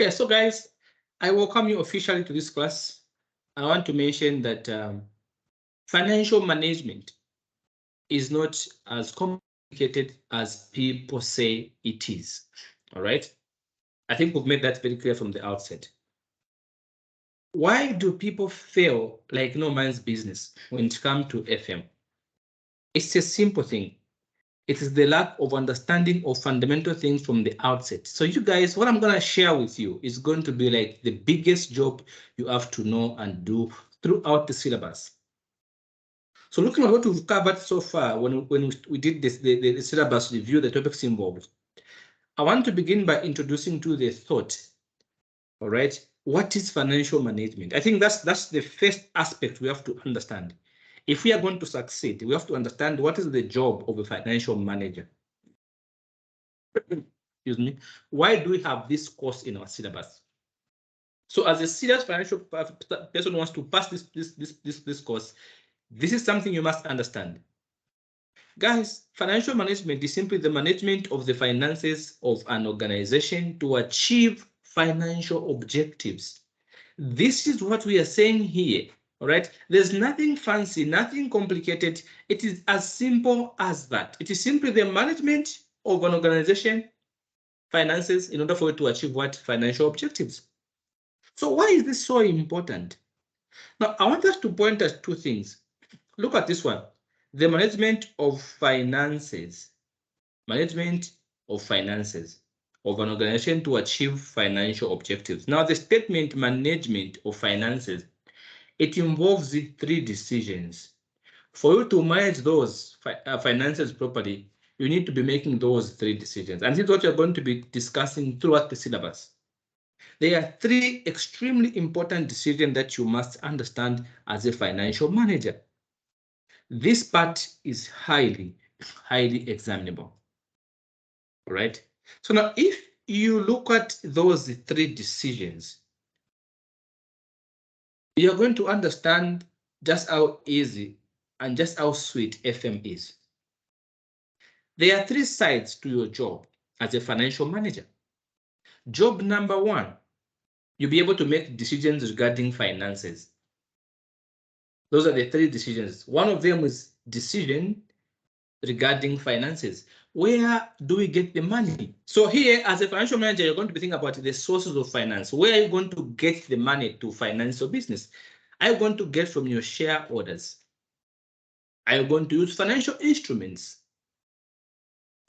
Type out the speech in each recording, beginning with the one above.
Okay, so guys, I welcome you officially to this class. I want to mention that financial management is not as complicated as people say it is. All right. I think we've made that very clear from the outset. Why do people feel like no man's business when it comes to FM? It's a simple thing. It is the lack of understanding of fundamental things from the outset. So you guys, what I'm going to share with you is going to be like the biggest job you have to know and do throughout the syllabus. So looking at what we've covered so far, when we did this, the syllabus review, the topics involved, I want to begin by introducing to the thought. All right, what is financial management? I think that's the first aspect we have to understand. If we are going to succeed, we have to understand what is the job of a financial manager. Excuse me. Why do we have this course in our syllabus? So as a serious financial person who wants to pass this course, this is something you must understand. Guys, financial management is simply the management of the finances of an organization to achieve financial objectives. This is what we are saying here. All right, there's nothing fancy, nothing complicated. It is as simple as that. It is simply the management of an organization finances in order for it to achieve what? Financial objectives. So why is this so important? Now, I want us to point at two things. Look at this one. The management of finances. Management of finances of an organization to achieve financial objectives. Now, the statement management of finances, it involves three decisions. For you to manage those finances properly, you need to be making those three decisions. And this is what you're going to be discussing throughout the syllabus. There are three extremely important decisions that you must understand as a financial manager. This part is highly examinable. All right. So now, if you look at those three decisions, you're going to understand just how easy and just how sweet FM is. There are three sides to your job as a financial manager. Job number one, you'll be able to make decisions regarding finances. Those are the three decisions. One of them is decision regarding finances. Where do we get the money? So here, as a financial manager, you're going to be thinking about the sources of finance. Where are you going to get the money to finance your business? Are you going to get from your shareholders? Are you going to use financial instruments?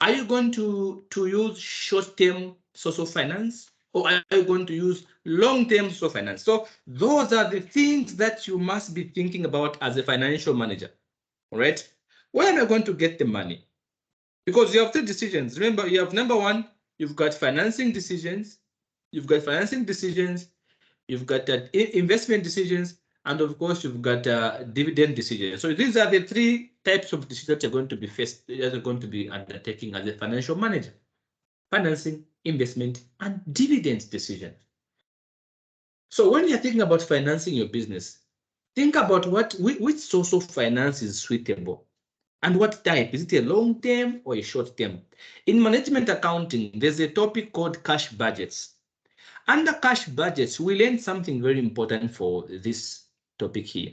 Are you going to use short-term source of finance? Or are you going to use long-term source of finance? So those are the things that you must be thinking about as a financial manager. All right? Where am I going to get the money? Because you have three decisions. Remember, you have number one, you've got financing decisions, you've got investment decisions, and of course, you've got dividend decisions. So these are the three types of decisions that you're going to be undertaking as a financial manager: financing, investment, and dividend decision. So when you're thinking about financing your business, think about which source of finance is suitable. And what type? Is it a long term or a short term? In management accounting, there's a topic called cash budgets. Under cash budgets, we learned something very important for this topic here.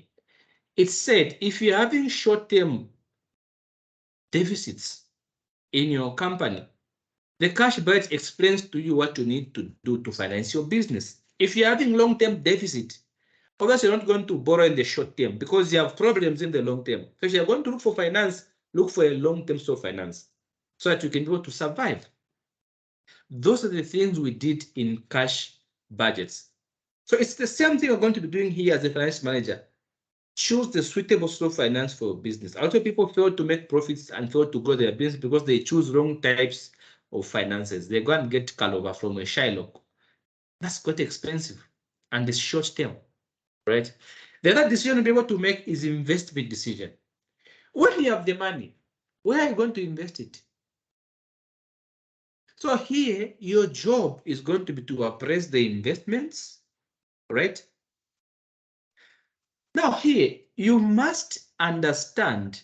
It said if you're having short term deficits in your company, the cash budget explains to you what you need to do to finance your business. If you're having long term deficit, obviously, you're not going to borrow in the short term because you have problems in the long term. So if you're going to look for finance, look for a long-term source of finance so that you can be able to survive. Those are the things we did in cash budgets. So it's the same thing we're going to be doing here as a finance manager. Choose the suitable source of finance for your business. Also, people fail to make profits and fail to grow their business because they choose wrong types of finances. They go and get Calova from a Shylock. That's quite expensive and it's short term. Right? The other decision you'll be able to make is investment decision. When you have the money, where are you going to invest it? So here, your job is going to be to appraise the investments, right? Now here, you must understand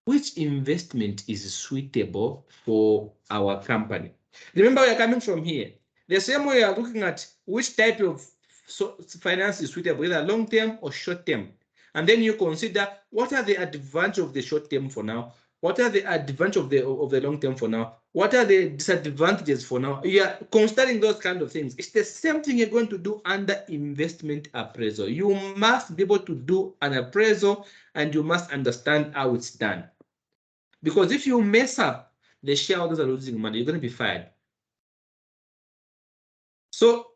which investment is suitable for our company. Remember, we are coming from here. The same way you are looking at which type of finance is suitable, either long term or short term. And then you consider what are the advantages of the short term for now, what are the advantages of the long term for now, what are the disadvantages for now. You are considering those kind of things. It's the same thing you're going to do under investment appraisal. You must be able to do an appraisal and you must understand how it's done. Because if you mess up, the shareholders are losing money, you're going to be fired. So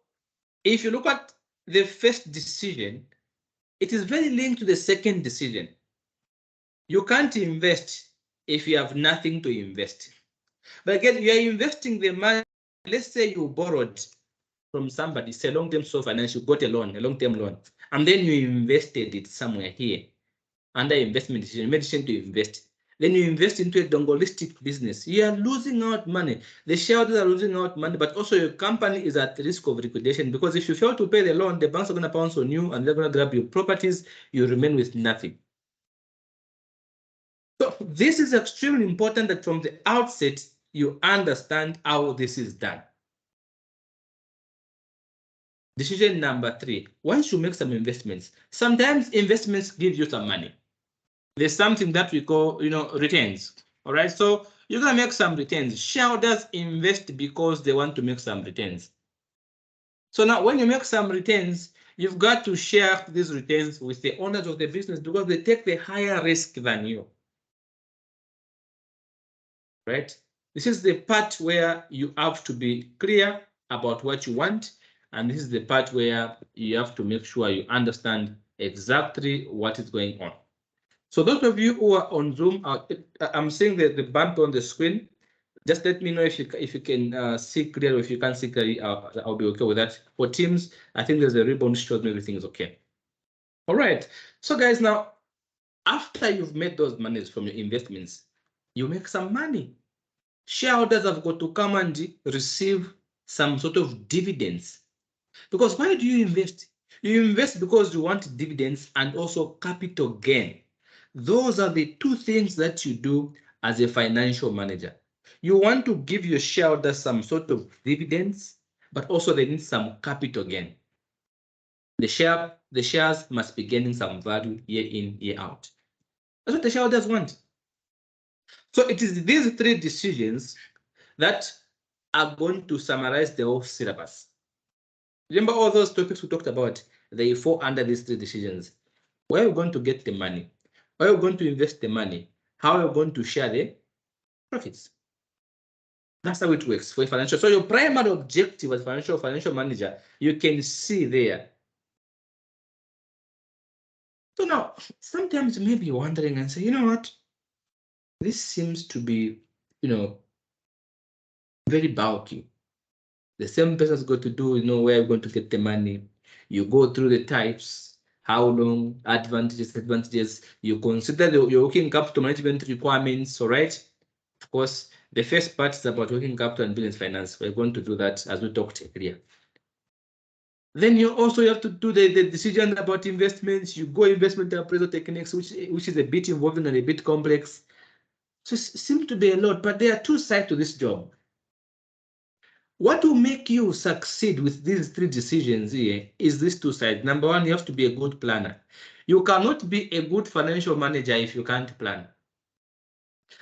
if you look at the first decision, it is very linked to the second decision. You can't invest if you have nothing to invest. But again, you are investing the money. Let's say you borrowed from somebody, say long-term source finance, you got a loan, a long-term loan, and then you invested it somewhere here under investment decision, made decision to invest. Then you invest into a dongolistic business. You are losing out money. The shareholders are losing out money, but also your company is at risk of liquidation because if you fail to pay the loan, the banks are going to pounce on you and they're going to grab your properties. You remain with nothing. So this is extremely important that from the outset, you understand how this is done. Decision number 3, once you make some investments, sometimes investments give you some money. There's something that we call, returns. All right. So you're going to make some returns. Shareholders invest because they want to make some returns. So now when you make some returns, you've got to share these returns with the owners of the business because they take the higher risk than you. Right. This is the part where you have to be clear about what you want. And this is the part where you have to make sure you understand exactly what is going on. So those of you who are on Zoom, I'm seeing the bump on the screen. Just let me know if you can see clearly. If you can't see clearly, I'll be okay with that. For Teams, I think there's a ribbon shows me everything is okay. All right. So guys, now after you've made those monies from your investments, you make some money. Shareholders have got to come and receive some sort of dividends. Because why do you invest? You invest because you want dividends and also capital gain. Those are the two things that you do as a financial manager. You want to give your shareholders some sort of dividends, but also they need some capital gain. The shares must be gaining some value year in, year out. That's what the shareholders want. So it is these 3 decisions that are going to summarize the whole syllabus. Remember all those topics we talked about, they fall under these 3 decisions. Where are you going to get the money? Where are you going to invest the money? How are you going to share the profits? That's how it works for a financial. So your primary objective as financial manager, you can see there. So now, sometimes you may be wondering and say, you know what? This seems to be, very bulky. The same person's got to do, where you're going to get the money. You go through the types, how long, advantages. You consider your working capital management requirements, all right? Of course, the first part is about working capital and business finance. We're going to do that as we talked earlier. Then you also have to do the decision about investments. You go investment appraisal techniques, which is a bit involving and a bit complex. So it seems to be a lot, but there are 2 sides to this job. What will make you succeed with these 3 decisions here is these 2 sides. Number 1, you have to be a good planner. You cannot be a good financial manager if you can't plan.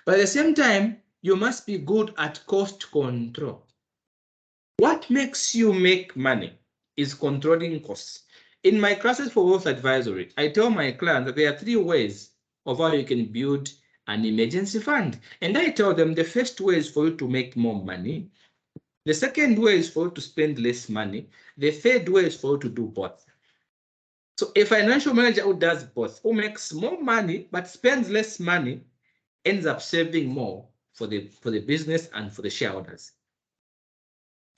But at the same time, you must be good at cost control. What makes you make money is controlling costs. In my classes for wealth advisory, I tell my clients that there are 3 ways of how you can build an emergency fund. And I tell them the first way is for you to make more money. The second way is for you to spend less money. The third way is for you to do both. So a financial manager who does both, who makes more money but spends less money, ends up saving more for the business and for the shareholders.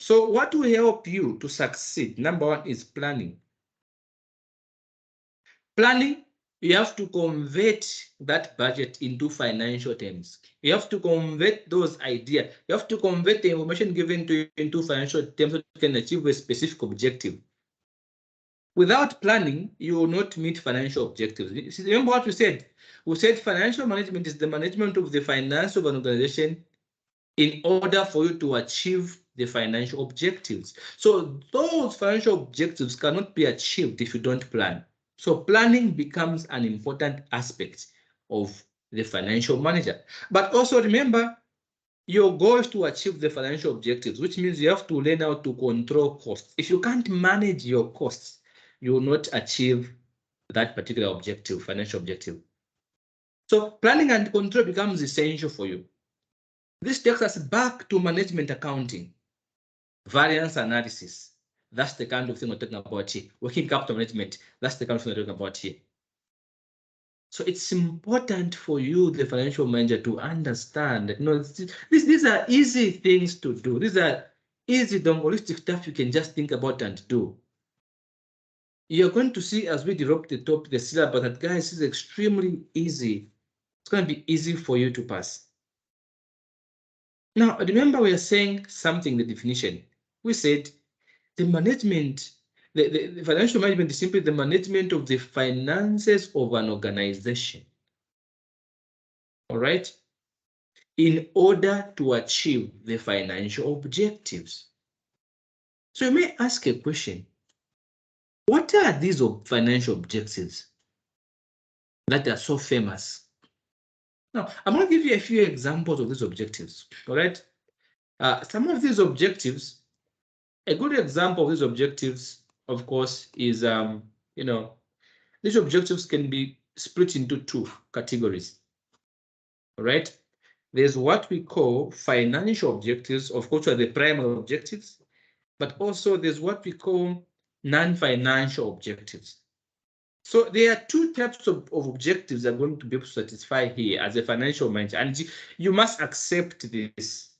So what will help you to succeed? Number 1 is planning. Planning, you have to convert that budget into financial terms. You have to convert those ideas. You have to convert the information given to you into financial terms so you can achieve a specific objective. Without planning, you will not meet financial objectives. Remember what we said? We said financial management is the management of the finance of an organization in order for you to achieve the financial objectives. So those financial objectives cannot be achieved if you don't plan. So planning becomes an important aspect of the financial manager. But also remember, your goal is to achieve the financial objectives, which means you have to learn how to control costs. If you can't manage your costs, you will not achieve that particular objective, financial objective. So planning and control becomes essential for you. This takes us back to management accounting, variance analysis. That's the kind of thing we're talking about here. Working capital management, that's the kind of thing we're talking about here. So it's important for you, the financial manager, to understand that these are easy things to do. These are easy, holistic stuff you can just think about and do. You're going to see as we develop the syllabus that, guys, is extremely easy. It's going to be easy for you to pass. Now, remember we are saying something, the definition. We said the management, the financial management is simply the management of the finances of an organization. All right? In order to achieve the financial objectives. So you may ask a question. What are these financial objectives that are so famous? Now, I'm going to give you a few examples of these objectives. All right? Some of these objectives, a good example of these objectives, of course, is, these objectives can be split into two categories. All right? There's what we call financial objectives, of course, are the primary objectives, but also there's what we call non-financial objectives. So there are two types of objectives that are going to be able to satisfy here as a financial manager, and you must accept this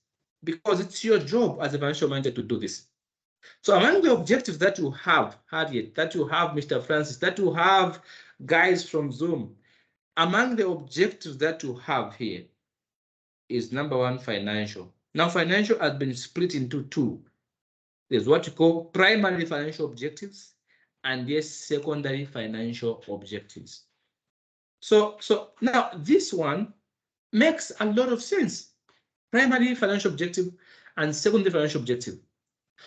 because it's your job as a financial manager to do this. So among the objectives that you have, Harriet, that you have, Mr. Francis, that you have, guys from Zoom, among the objectives that you have here is number one, financial. Now, financial has been split into two. There's what you call primary financial objectives, and yes, secondary financial objectives. So now this one makes a lot of sense. Primary financial objective and secondary financial objective.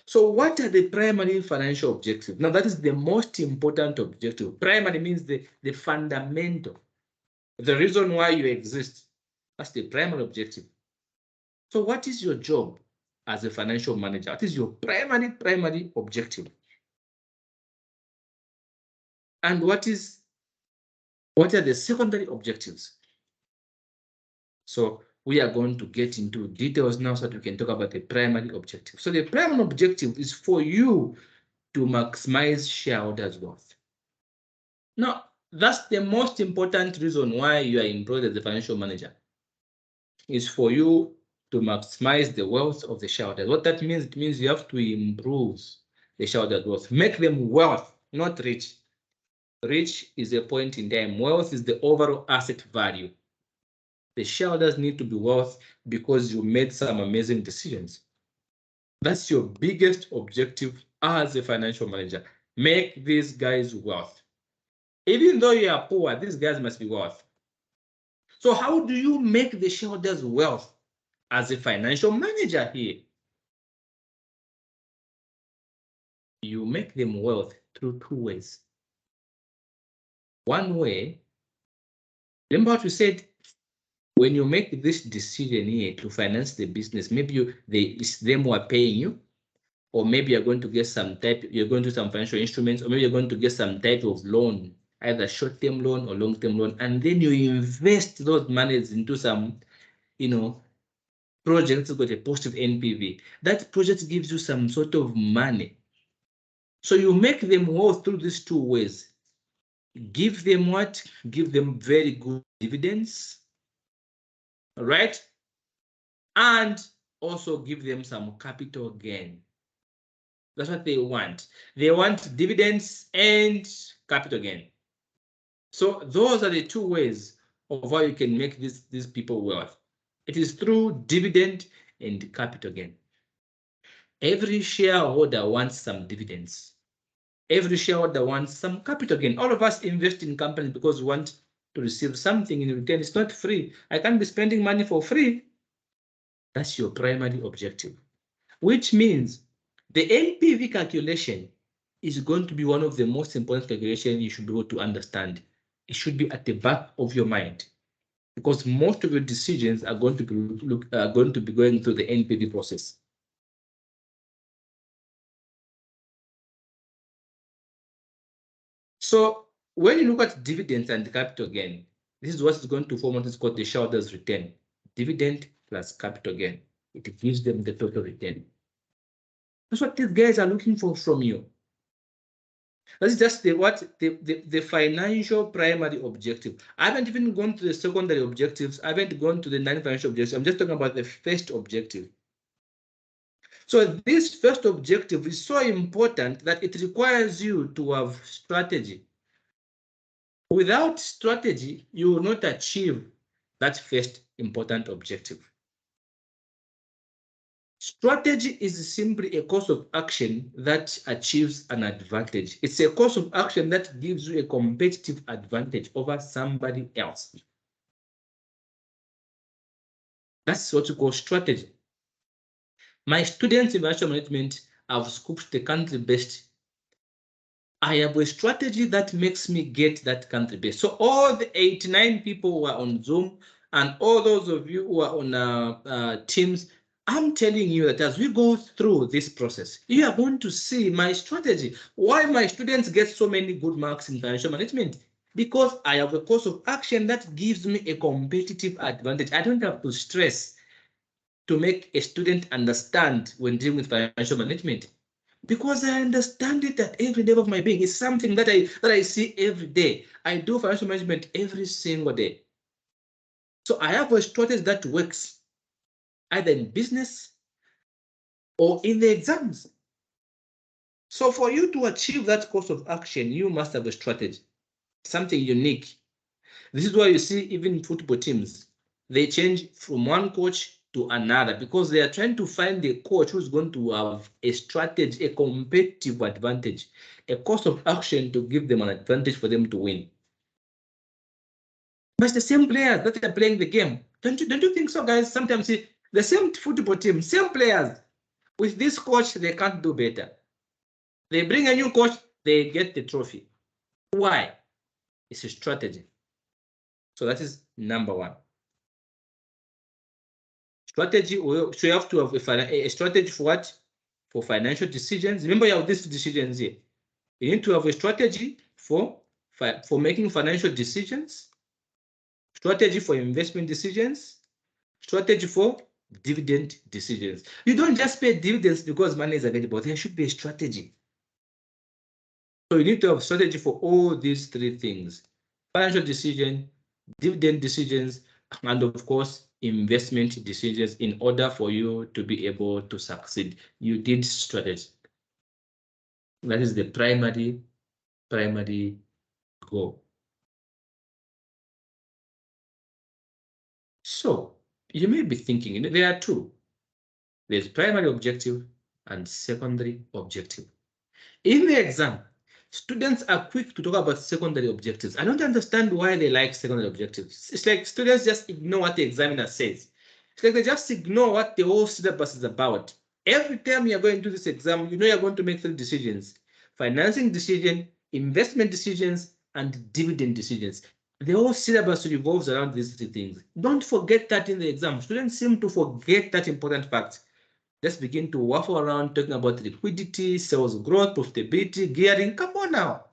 So what are the primary financial objectives? Now that is the most important objective. Primary means the fundamental, the reason why you exist. That's the primary objective. So what is your job as a financial manager? What is your primary objective? And what are the secondary objectives? So we are going to get into details now so that we can talk about the primary objective. So the primary objective is for you to maximize shareholders' wealth. Now, that's the most important reason why you are employed as a financial manager, is for you to maximize the wealth of the shareholders. What that means, it means you have to improve the shareholders' wealth, make them wealth, not rich. Rich is a point in time. Wealth is the overall asset value. The shareholders need to be wealth because you made some amazing decisions. That's your biggest objective as a financial manager. Make these guys wealth. Even though you are poor, these guys must be wealth. So how do you make the shareholders wealth as a financial manager here? You make them wealth through two ways. One way, remember what we said, when you make this decision here to finance the business, maybe it's them who are paying you, or maybe you're going to get you're going to some financial instruments, or maybe you're going to get some type of loan, either short-term loan or long-term loan, and then you invest those monies into some, project that's got a positive NPV. That project gives you some sort of money. So you make them wealth through these two ways. Give them what? Give them very good dividends, all right? And also give them some capital gain. That's what they want. They want dividends and capital gain. So those are the two ways of how you can make these people wealth. It is through dividend and capital gain. Every shareholder wants some dividends. Every shareholder wants some capital gain. All of us invest in companies because we want to receive something in return. It's not free. I can't be spending money for free. That's your primary objective. which means the NPV calculation is going to be one of the most important calculations you should be able to understand. It should be at the back of your mind, because most of your decisions are going to be going through the NPV process. So when you look at dividends and capital gain, this is what is going to form what is called the shareholders' return. Dividend plus capital gain. It gives them the total return. That's what these guys are looking for from you. That's just the financial primary objective. I haven't even gone to the secondary objectives. I haven't gone to the non-financial objectives. I'm just talking about the first objective. So this first objective is so important that it requires you to have strategy. Without strategy, you will not achieve that first important objective. Strategy is simply a course of action that achieves an advantage. It's a course of action that gives you a competitive advantage over somebody else. That's what you call strategy. My students in financial management have scooped the country best. I have a strategy that makes me get that country best. So all the 89 people who are on Zoom and all those of you who are on Teams, I'm telling you that as we go through this process, you are going to see my strategy. Why my students get so many good marks in financial management? Because I have a course of action that gives me a competitive advantage. I don't have to stress to make a student understand when dealing with financial management, because I understand it at every level of my being. It's something that I see every day. I do financial management every single day. So I have a strategy that works either in business or in the exams. So for you to achieve that course of action, you must have a strategy, something unique. This is why you see even football teams, they change from one coach to another because they are trying to find the coach who's going to have a strategy, a competitive advantage, a course of action to give them an advantage for them to win. But it's the same players that are playing the game. Don't you think so, guys? Sometimes see the same football team, same players. With this coach, they can't do better. They bring a new coach, they get the trophy. Why? It's a strategy. So that is number one. Strategy, so you have to have a strategy for what? For financial decisions. Remember, you have these decisions here. You need to have a strategy for making financial decisions, strategy for investment decisions, strategy for dividend decisions. You don't just pay dividends because money is available. There should be a strategy. So you need to have strategy for all these three things: financial decision, dividend decisions, and of course, investment decisions. In order for you to be able to succeed, you need strategy. That is the primary goal. So you may be thinking, there are two. There's primary objective and secondary objective. In the exam, students are quick to talk about secondary objectives. I don't understand why they like secondary objectives. It's like students just ignore what the examiner says. It's like they just ignore what the whole syllabus is about. Every time you're going to this exam, you know you're going to make three decisions: financing decision, investment decisions, and dividend decisions. The whole syllabus revolves around these three things. Don't forget that in the exam. Students seem to forget that important fact. Just begin to waffle around talking about liquidity, sales growth, profitability, gearing. Come on now.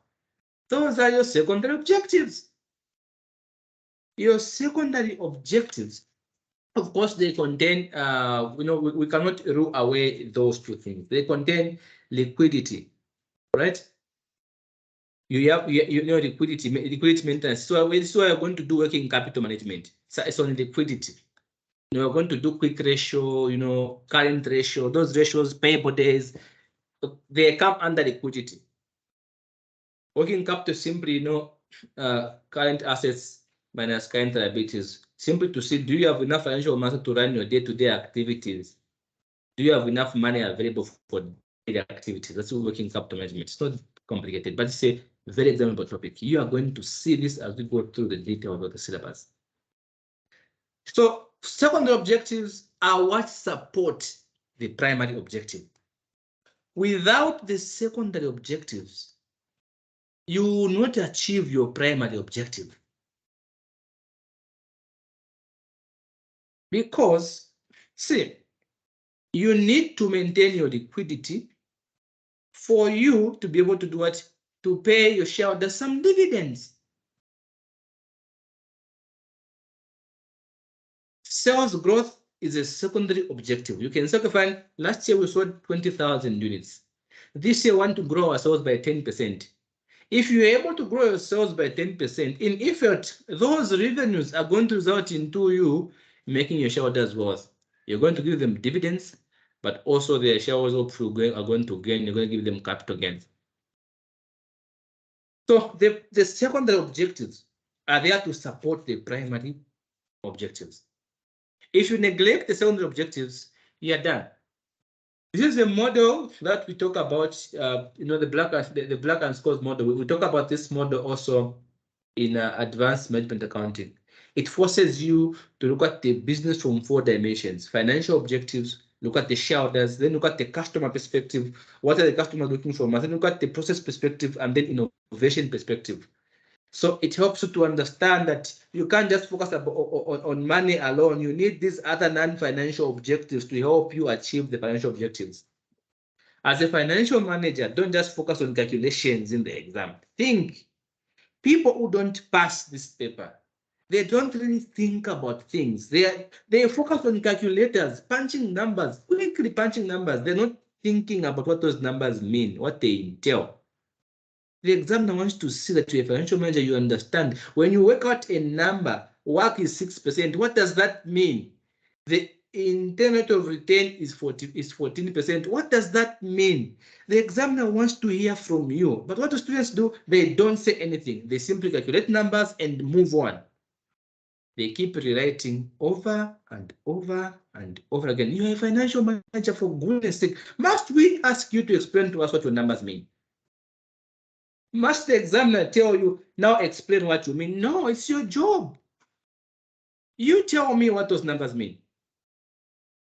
Those are your secondary objectives. Your secondary objectives, of course, they contain, we cannot rule away those two things. They contain liquidity, right? You have, liquidity maintenance. So this is why you're going to do working capital management. So it's on liquidity. You're going to do quick ratio, current ratio, those ratios, payable days, they come under liquidity. Working capital simply, current assets minus current liabilities. Simply to see, do you have enough financial muscle to run your day-to-day activities? Do you have enough money available for daily activities? That's working capital management. It's not complicated, but it's a very examinable topic. You are going to see this as we go through the details of the syllabus. So secondary objectives are what support the primary objective. Without the secondary objectives, you will not achieve your primary objective. Because, see, you need to maintain your liquidity for you to be able to do what? To pay your shareholders some dividends. Sales growth is a secondary objective. You can sacrifice. Last year we sold 20,000 units. This year we want to grow our sales by 10%. If you're able to grow your sales by 10%, in effect, those revenues are going to result into you making your shareholders worth. You're going to give them dividends, but also their shareholders are going to gain. You're going to give them capital gains. So the secondary objectives are there to support the primary objectives. If you neglect the secondary objectives, you're done. This is a model that we talk about, the Black and Scholes model. We talk about this model also in advanced management accounting. It forces you to look at the business from 4 dimensions: financial objectives, look at the shareholders, then look at the customer perspective. What are the customers looking for? And then look at the process perspective, and then innovation perspective. So it helps you to understand that you can't just focus on money alone. You need these other non-financial objectives to help you achieve the financial objectives. As a financial manager, don't just focus on calculations in the exam. Think. People who don't pass this paper, they don't really think about things. They focus on calculators, punching numbers, quickly punching numbers. They're not thinking about what those numbers mean, what they entail. The examiner wants to see that you're a financial manager, you understand. When you work out a number, WACC is 6%, what does that mean? The internal rate of return is 14%. What does that mean? The examiner wants to hear from you. But what do students do? They don't say anything. They simply calculate numbers and move on. They keep rewriting over and over and over again. You're a financial manager, for goodness sake. Must we ask you to explain to us what your numbers mean? Must the examiner tell you, now explain what you mean? No, it's your job. You tell me what those numbers mean.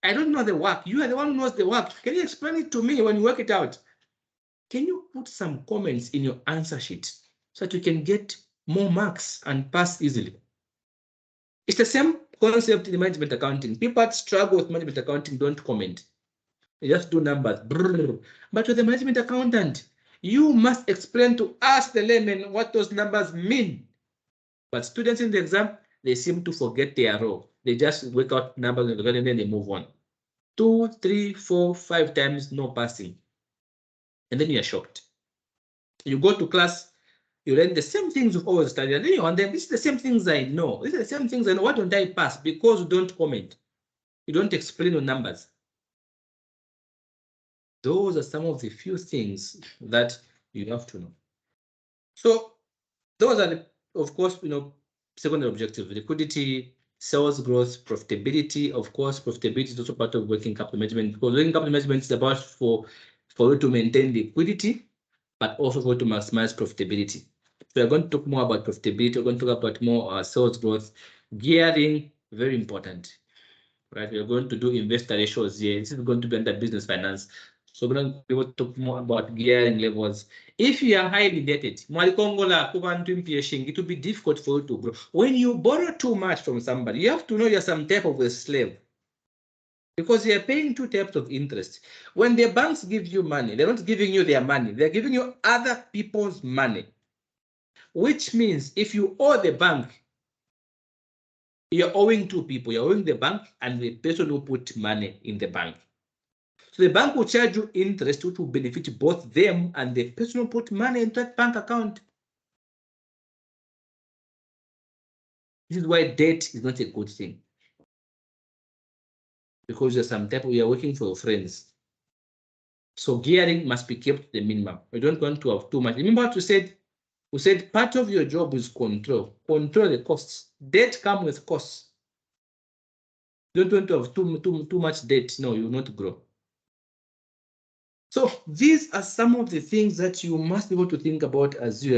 I don't know the work. You are the one who knows the work. Can you explain it to me when you work it out? Can you put some comments in your answer sheet so that you can get more marks and pass easily? It's the same concept in management accounting. People that struggle with management accounting don't comment. They just do numbers. But with the management accountant, you must explain to us, the layman, what those numbers mean. But students in the exam, they seem to forget their role. They just work out numbers and then they move on. 2, 3, 4, 5 times, no passing. And then you're shocked. You go to class, you learn the same things you've always studied. And then you wonder, these are the same things I know. These are the same things I know. Why don't I pass? Because you don't comment. You don't explain your numbers. Those are some of the few things that you have to know. So those are, of course, secondary objectives: liquidity, sales growth, profitability. Of course, profitability is also part of working capital management, because working capital management is about for you to maintain liquidity, but also for you to maximize profitability. So we're going to talk more about profitability. We're going to talk about more sales growth. Gearing, very important. Right? We're going to do investor ratios here. This is going to be under business finance. So we're going to be able to talk more about gearing levels. If you are highly indebted, it will be difficult for you to grow. When you borrow too much from somebody, you have to know you're some type of a slave, because you're paying 2 types of interest. When the banks give you money, they're not giving you their money. They're giving you other people's money, which means if you owe the bank, you're owing 2 people. You're owing the bank and the person who put money in the bank. So the bank will charge you interest, which will benefit both them and the person who put money into that bank account. This is why debt is not a good thing, because you're some type of, you're working for your friends. So gearing must be kept to the minimum. We don't want to have too much. Remember what we said part of your job is control the costs. Debt comes with costs. You don't want to have too much debt. No, you will not grow. So these are some of the things that you must be able to think about as you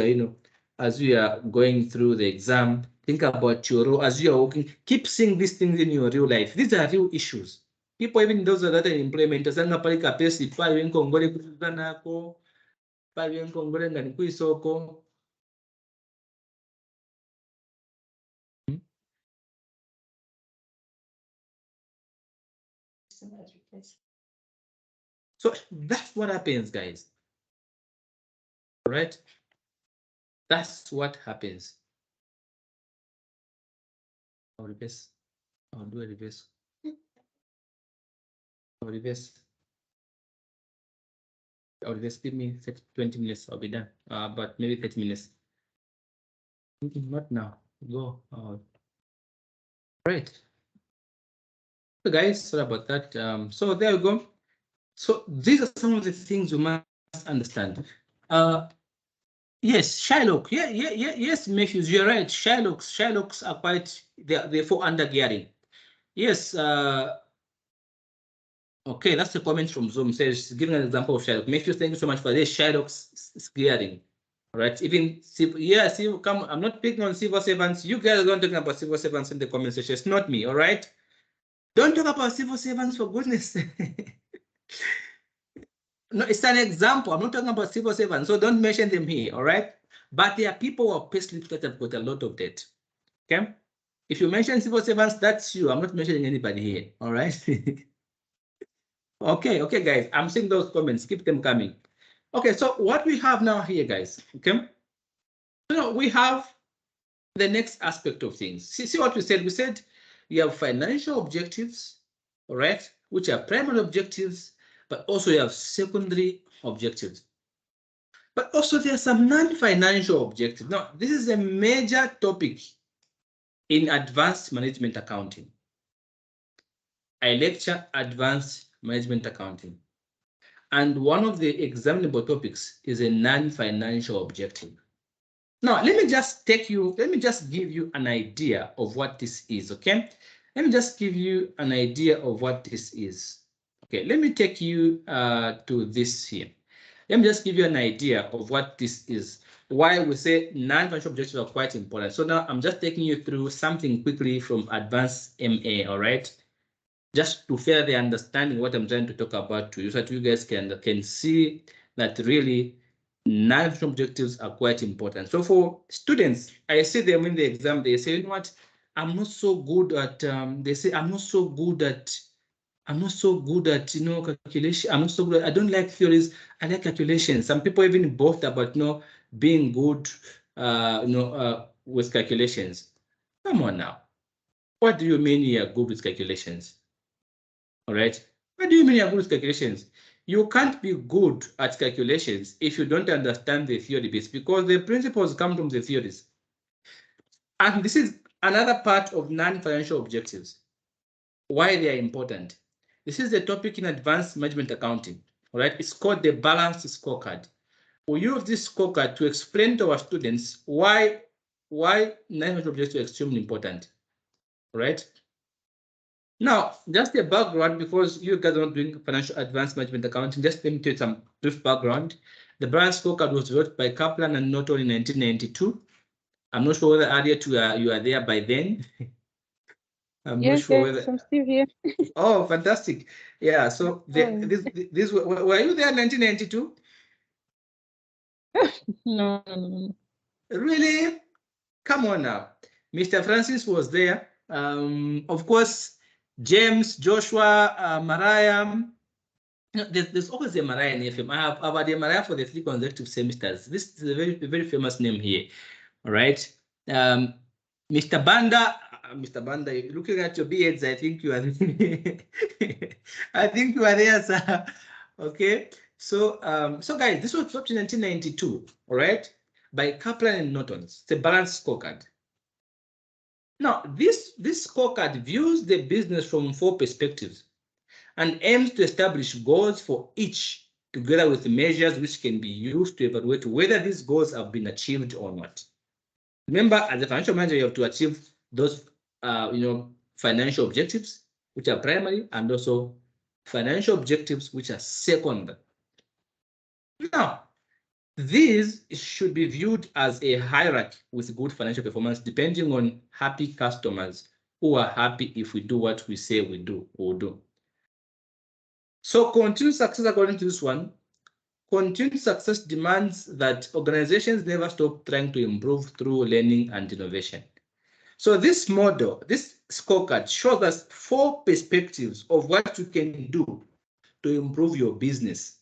are, going through the exam. Think about your role as you are working. Keep seeing these things in your real life. These are real issues. people even those that are in employment asanga pali ka pesi pali wenkongole kutuzanako pali wenkongole nga nikuisoko. So that's what happens, guys. All right? That's what happens. I'll reverse. I'll do a reverse. I'll reverse. I'll reverse. Give me 20 minutes. I'll be done. But maybe 30 minutes. Not now. Go. Right. So guys, sorry about that. So there we go. So these are some of the things you must understand. Yes, Shylocks. Yes, Matthews, you're right. Shylocks are quite, they fall under gearing. Yes. Okay, that's the comment from Zoom. Says, giving an example of Shylocks. Matthews, thank you so much for this. Shylocks is gearing. All right. Even come. I'm not picking on civil servants. You guys are going to talk about civil servants in the comment section. It's not me. All right. Don't talk about civil servants, for goodness. No, it's an example. I'm not talking about civil servants, so don't mention them here, all right? But there are people who are payslips that have got a lot of debt, okay? If you mention civil servants, that's you. I'm not mentioning anybody here, all right? Okay, guys, I'm seeing those comments. Keep them coming. Okay, so what we have now here, guys, okay? So we have the next aspect of things. See what we said? We said you have financial objectives, all right, which are primary objectives, but also you have secondary objectives. But also there are some non-financial objectives. Now, this is a major topic in advanced management accounting. I lecture advanced management accounting. And one of the examinable topics is a non-financial objective. Now, let me just give you an idea of what this is, okay? Let me just give you an idea of what this is. Okay, let me take you to this here. Let me just give you an idea of what this is, why we say non-financial objectives are quite important. So now I'm just taking you through something quickly from advanced MA, all right? Just to further understanding what I'm trying to talk about to you, so that you guys can see that really non-financial objectives are quite important. So for students, I see them in the exam, they say, you know what, I'm not so good at, they say, I'm not so good at, you know, calculation. I'm not so good at, I don't like theories, I like calculations. Some people even boast about, you know, being good, with calculations. Come on now. What do you mean you are good with calculations? All right. What do you mean you're good with calculations? You can't be good at calculations if you don't understand the theory base, because the principles come from the theories. And this is another part of non-financial objectives, why they are important. This is the topic in advanced management accounting. All right. It's called the balanced scorecard. We use this scorecard to explain to our students why non-financial objectives are extremely important. All right. Now, just a background, because you guys are not doing financial advanced management accounting, just let me tell you some brief background. The balanced scorecard was developed by Kaplan and Norton in 1992. I'm not sure whether Harriet you are there by then. I'm yes, not sure yes, whether. I'm still here. Oh, fantastic! Yeah. So this were you there in 1992? No. Really? Come on now. Mr. Francis was there. Of course, James, Joshua, Mariah. There's always a Mariah in FM. I've had a Mariah for the 3 consecutive semesters. This is a very famous name here. All right. Mr. Banda, looking at your beards, I think you are I think you are there, sir. Okay. So guys, this was developed in 1992, all right, by Kaplan and Norton. It's a balanced scorecard. Now, this scorecard views the business from 4 perspectives and aims to establish goals for each, together with measures which can be used to evaluate whether these goals have been achieved or not. Remember, as a financial manager, you have to achieve those financial objectives, which are primary, and also financial objectives, which are secondary. Now, these should be viewed as a hierarchy with good financial performance, depending on happy customers who are happy if we do what we say we do or do. So continued success, according to this one, continued success demands that organizations never stop trying to improve through learning and innovation. So this model, this scorecard shows us 4 perspectives of what you can do to improve your business.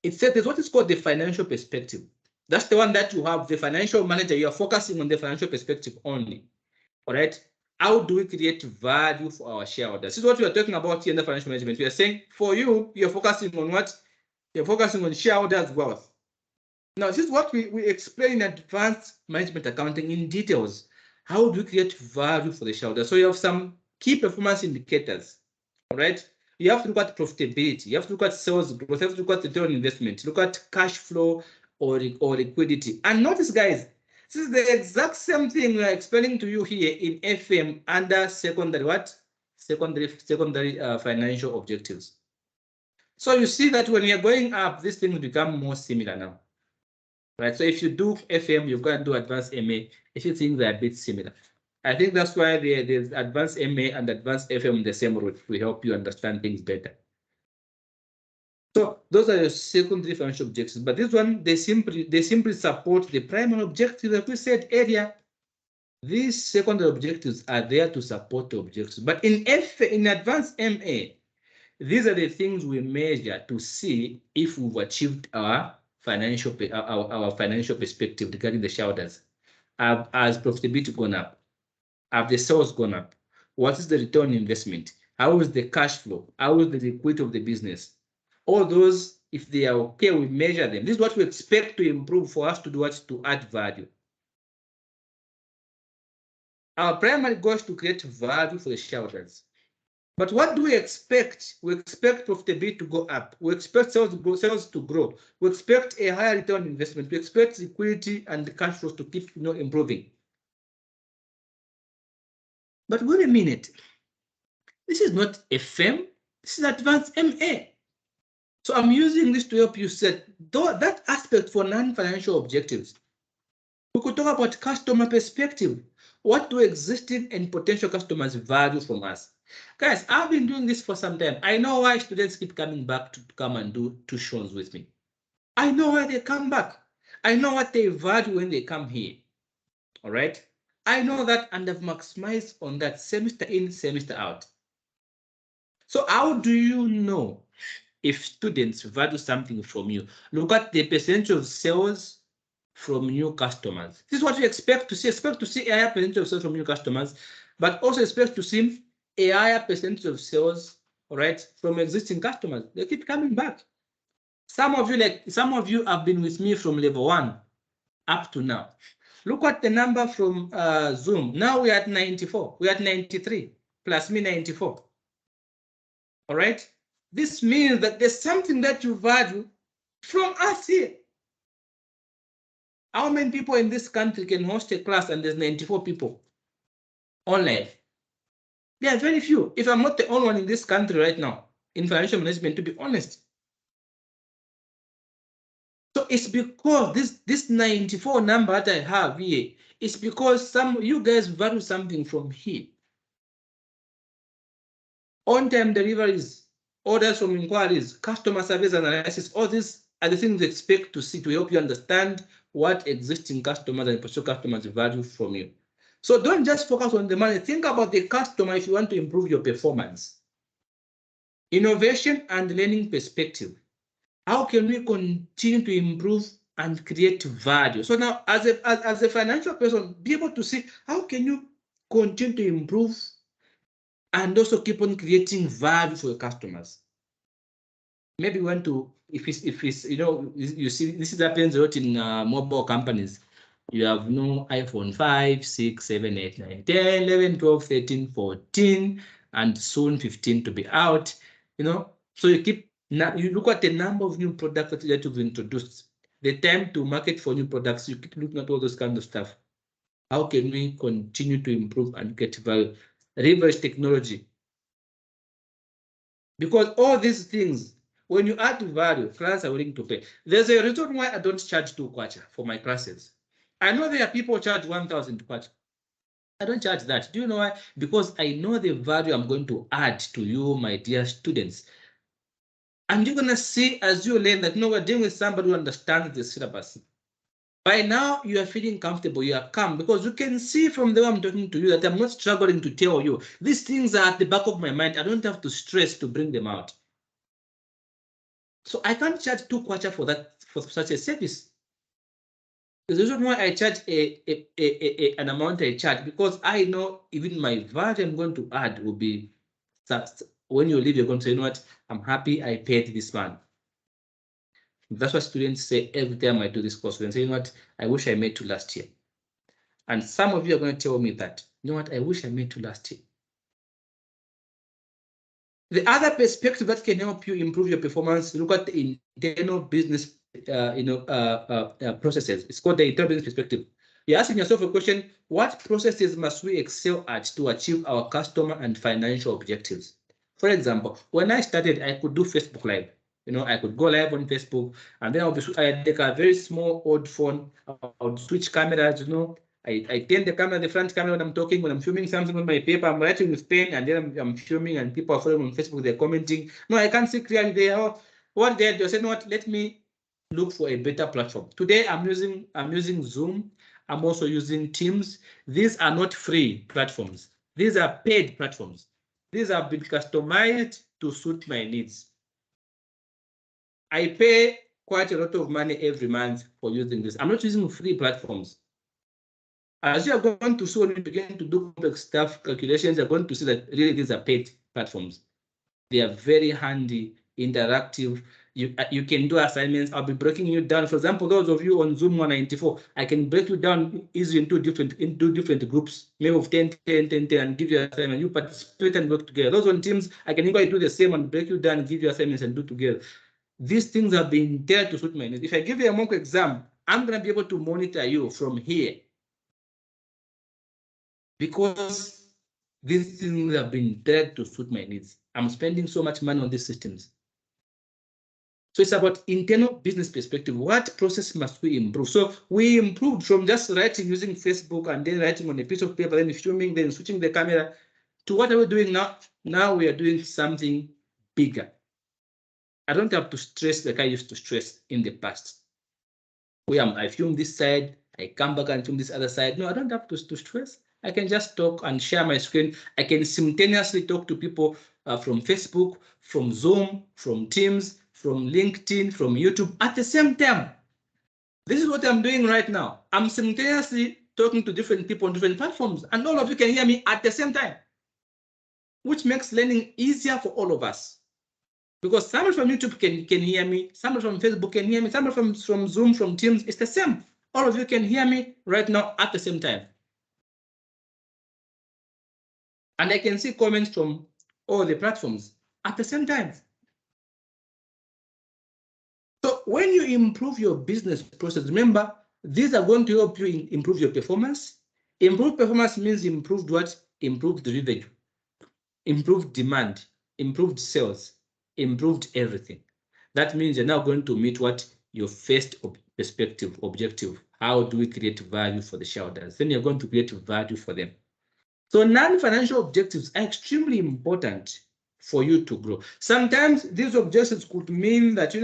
It says there's what is called the financial perspective. That's the one that you have, the financial manager, you are focusing on the financial perspective only. All right. How do we create value for our shareholders? This is what we are talking about here in the financial management. We are saying for you, you're focusing on what? You're focusing on shareholders' wealth. Now, this is what we explain in advanced management accounting in details. How do we create value for the shareholders? So you have some key performance indicators. All right. You have to look at profitability. You have to look at sales growth. You have to look at return on investment. Look at cash flow or liquidity. And notice, guys, this is the exact same thing we are explaining to you here in FM under secondary what? Secondary financial objectives. So you see that when we are going up, these things become more similar now. Right. So if you do FM, you've got to do advanced MA. If you think they're a bit similar. I think that's why there's advanced MA and advanced FM in the same route to help you understand things better. So those are your secondary financial objectives. But this one, they simply support the primary objective. Like we said earlier, these secondary objectives are there to support the objectives. But in advanced MA, these are the things we measure to see if we've achieved our financial perspective regarding the shareholders. Has profitability gone up? Have the sales gone up? What is the return on investment? How is the cash flow? How is the liquidity of the business? All those, if they are okay, we measure them. This is what we expect to improve for us to do what? To add value. Our primary goal is to create value for the shareholders. But what do we expect? We expect profitability to go up. We expect sales to grow. We expect a higher return on investment. We expect liquidity and the cash flows to keep improving. But wait a minute. This is not FM. This is advanced MA. So I'm using this to help you set that aspect for non-financial objectives. We could talk about customer perspective. What do existing and potential customers value from us? Guys, I've been doing this for some time. I know why students keep coming back to come and do tuitions with me. I know why they come back. I know what they value when they come here. All right? I know that, and I've maximized on that semester in, semester out. So how do you know if students value something from you? Look at the percentage of sales from new customers. This is what you expect to see. Expect to see a higher percentage of sales from new customers, but also expect to see a higher percentage of sales, all right, from existing customers. They keep coming back. Some of you have been with me from level 1 up to now. Look at the number from Zoom. Now we're at 94. We're at 93 plus me 94. All right. This means that there's something that you value from us here. How many people in this country can host a class and there's 94 people online? There are very few. If I'm not the only one in this country right now in financial management, to be honest. So it's because this 94 number that I have here, it's because you guys value something from here. On-time deliveries, orders from inquiries, customer service analysis, all these are the things we expect to see to help you understand what existing customers and potential customers value from you. So don't just focus on the money. Think about the customer if you want to improve your performance. Innovation and learning perspective. How can we continue to improve and create value? So now, as a financial person, be able to see how can you continue to improve and also keep on creating value for your customers. Maybe you want to, if it's you see this happens a lot in mobile companies. You have iPhone 5, 6, 7, 8, 9, 10, 11, 12, 13, 14, and soon 15 to be out. So you look at the number of new products that you've introduced, the time to market for new products, you keep looking at all those kind of stuff. How can we continue to improve and get value? Reverse technology. Because all these things, when you add value, clients are willing to pay. There's a reason why I don't charge 2 kwacha for my classes. I know there are people who charge 1,000 kwacha. I don't charge that. Do you know why? Because I know the value I'm going to add to you, my dear students. And you're going to see as you learn that, we're dealing with somebody who understands the syllabus. By now, you are feeling comfortable, you are calm, because you can see from the way I'm talking to you that I'm not struggling to tell you. These things are at the back of my mind. I don't have to stress to bring them out. So I can't charge 2 kwacha for that, for such a service. The reason why I charge an amount I charge, because I know even my value I'm going to add will be that when you leave, you're going to say, you know what, I'm happy I paid this man. That's what students say every time I do this course. They say, you know what, I wish I made 2 last year. And some of you are going to tell me that, you know what, I wish I made 2 last year. The other perspective that can help you improve your performance, look at the internal business processes. It's called the internal business perspective. You're asking yourself a question: what processes must we excel at to achieve our customer and financial objectives? For example, when I started, I could do Facebook Live. I could go live on Facebook, and then I take a very small old phone. I would switch cameras. I turn the camera, the front camera when I'm talking, when I'm filming something on my paper, I'm writing with pen, and then I'm filming, and people are following on Facebook, they're commenting. No, I can't see clearly there. What they say, what? Let me look for a better platform. Today, I'm using Zoom. I'm also using Teams. These are not free platforms. These are paid platforms. These have been customized to suit my needs. I pay quite a lot of money every month for using this. I'm not using free platforms. As you are going to see when you begin to do complex stuff calculations, you're going to see that really these are paid platforms. They are very handy, interactive. You can do assignments. I'll be breaking you down. For example, those of you on Zoom 194, I can break you down easily into different groups, maybe of 10, 10, 10, 10, and give you assignment. You participate and work together. Those on Teams, I can even do the same and break you down, give you assignments and do together. These things have been there to suit my needs. If I give you a mock exam, I'm going to be able to monitor you from here, because these things have been there to suit my needs. I'm spending so much money on these systems. So it's about internal business perspective. What process must we improve? So we improved from just writing using Facebook and then writing on a piece of paper, then filming, then switching the camera, to what are we doing now? Now we are doing something bigger. I don't have to stress like I used to stress in the past. I film this side, I come back and film this other side. No, I don't have to stress. I can just talk and share my screen. I can simultaneously talk to people from Facebook, from Zoom, from Teams, from LinkedIn, from YouTube at the same time. This is what I'm doing right now. I'm simultaneously talking to different people on different platforms, and all of you can hear me at the same time, which makes learning easier for all of us. Because someone from YouTube can hear me, someone from Facebook can hear me, someone from Zoom, from Teams, it's the same. All of you can hear me right now at the same time. And I can see comments from all the platforms at the same time. So when you improve your business process, remember, these are going to help you improve your performance. Improved performance means improved what? Improved revenue, improved demand, improved sales, improved everything. That means you're now going to meet what? Your first objective. How do we create value for the shareholders? Then you're going to create value for them. So non-financial objectives are extremely important for you to grow. Sometimes these objectives could mean that,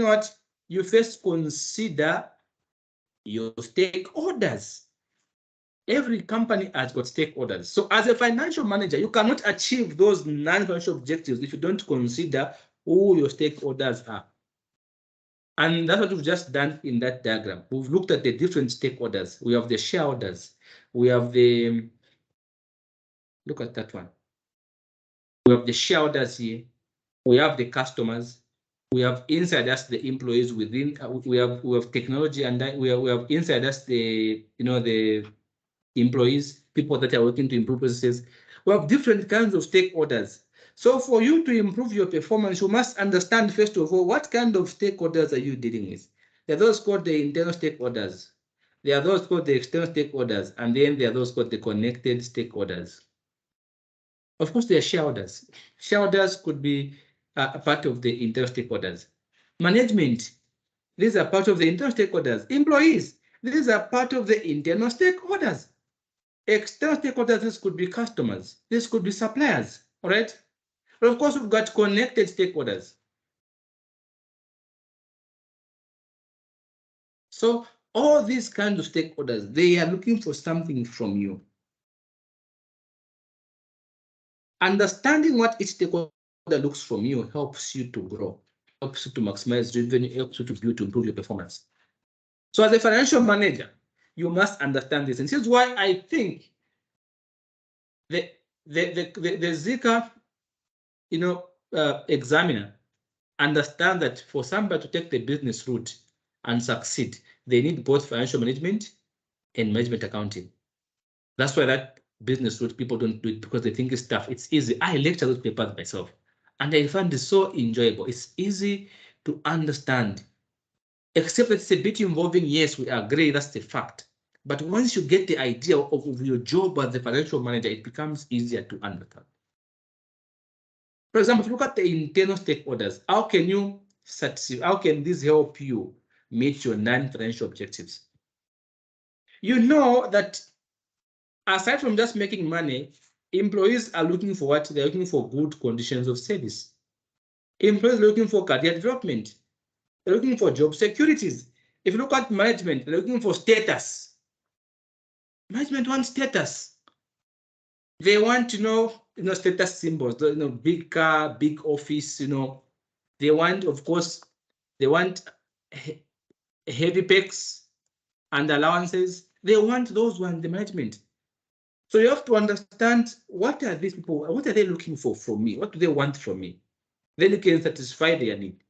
you first consider your stakeholders. Every company has got stakeholders. So as a financial manager, you cannot achieve those non-financial objectives if you don't consider who your stakeholders are. And that's what we've just done in that diagram. We've looked at the different stakeholders. We have the shareholders. We have the, look at that one. We have the shareholders here. We have the customers. We have inside us the employees within. We have technology, and we have inside us the the employees, people that are working to improve processes. We have different kinds of stakeholders. So for you to improve your performance, you must understand, first of all, what kind of stakeholders are you dealing with? There are those called the internal stakeholders. There are those called the external stakeholders. And then there are those called the connected stakeholders. Of course, there are shareholders. Shareholders could be a part of the internal stakeholders. Management, these are part of the internal stakeholders. Employees, these are part of the internal stakeholders. External stakeholders, this could be customers, this could be suppliers, all right? But of course, we've got connected stakeholders. So all these kinds of stakeholders, they are looking for something from you. Understanding what each stakeholder looks from you helps you to grow, helps you to maximize revenue, helps you to improve your performance. So as a financial manager, you must understand this. And this is why I think the Zika, examiner understand that for somebody to take the business route and succeed, they need both financial management and management accounting. That's why that business route people don't do it, because they think it's tough. It's easy. I lecture those papers myself, and I find it so enjoyable. It's easy to understand, except that it's a bit involving. Yes, we agree, that's the fact. But once you get the idea of your job as a financial manager, it becomes easier to understand. For example, if you look at the internal stakeholders, how can this help you meet your non-financial objectives? You know that aside from just making money, employees are looking for what? They're looking for good conditions of service. Employees are looking for career development. They're looking for job securities. If you look at management, they're looking for status. Management wants status. They want to know, status symbols, big car, big office, They want, of course, they want heavy packs and allowances. They want those ones, the management. So you have to understand, what are these people, what are they looking for from me? What do they want from me? Then you can satisfy their need.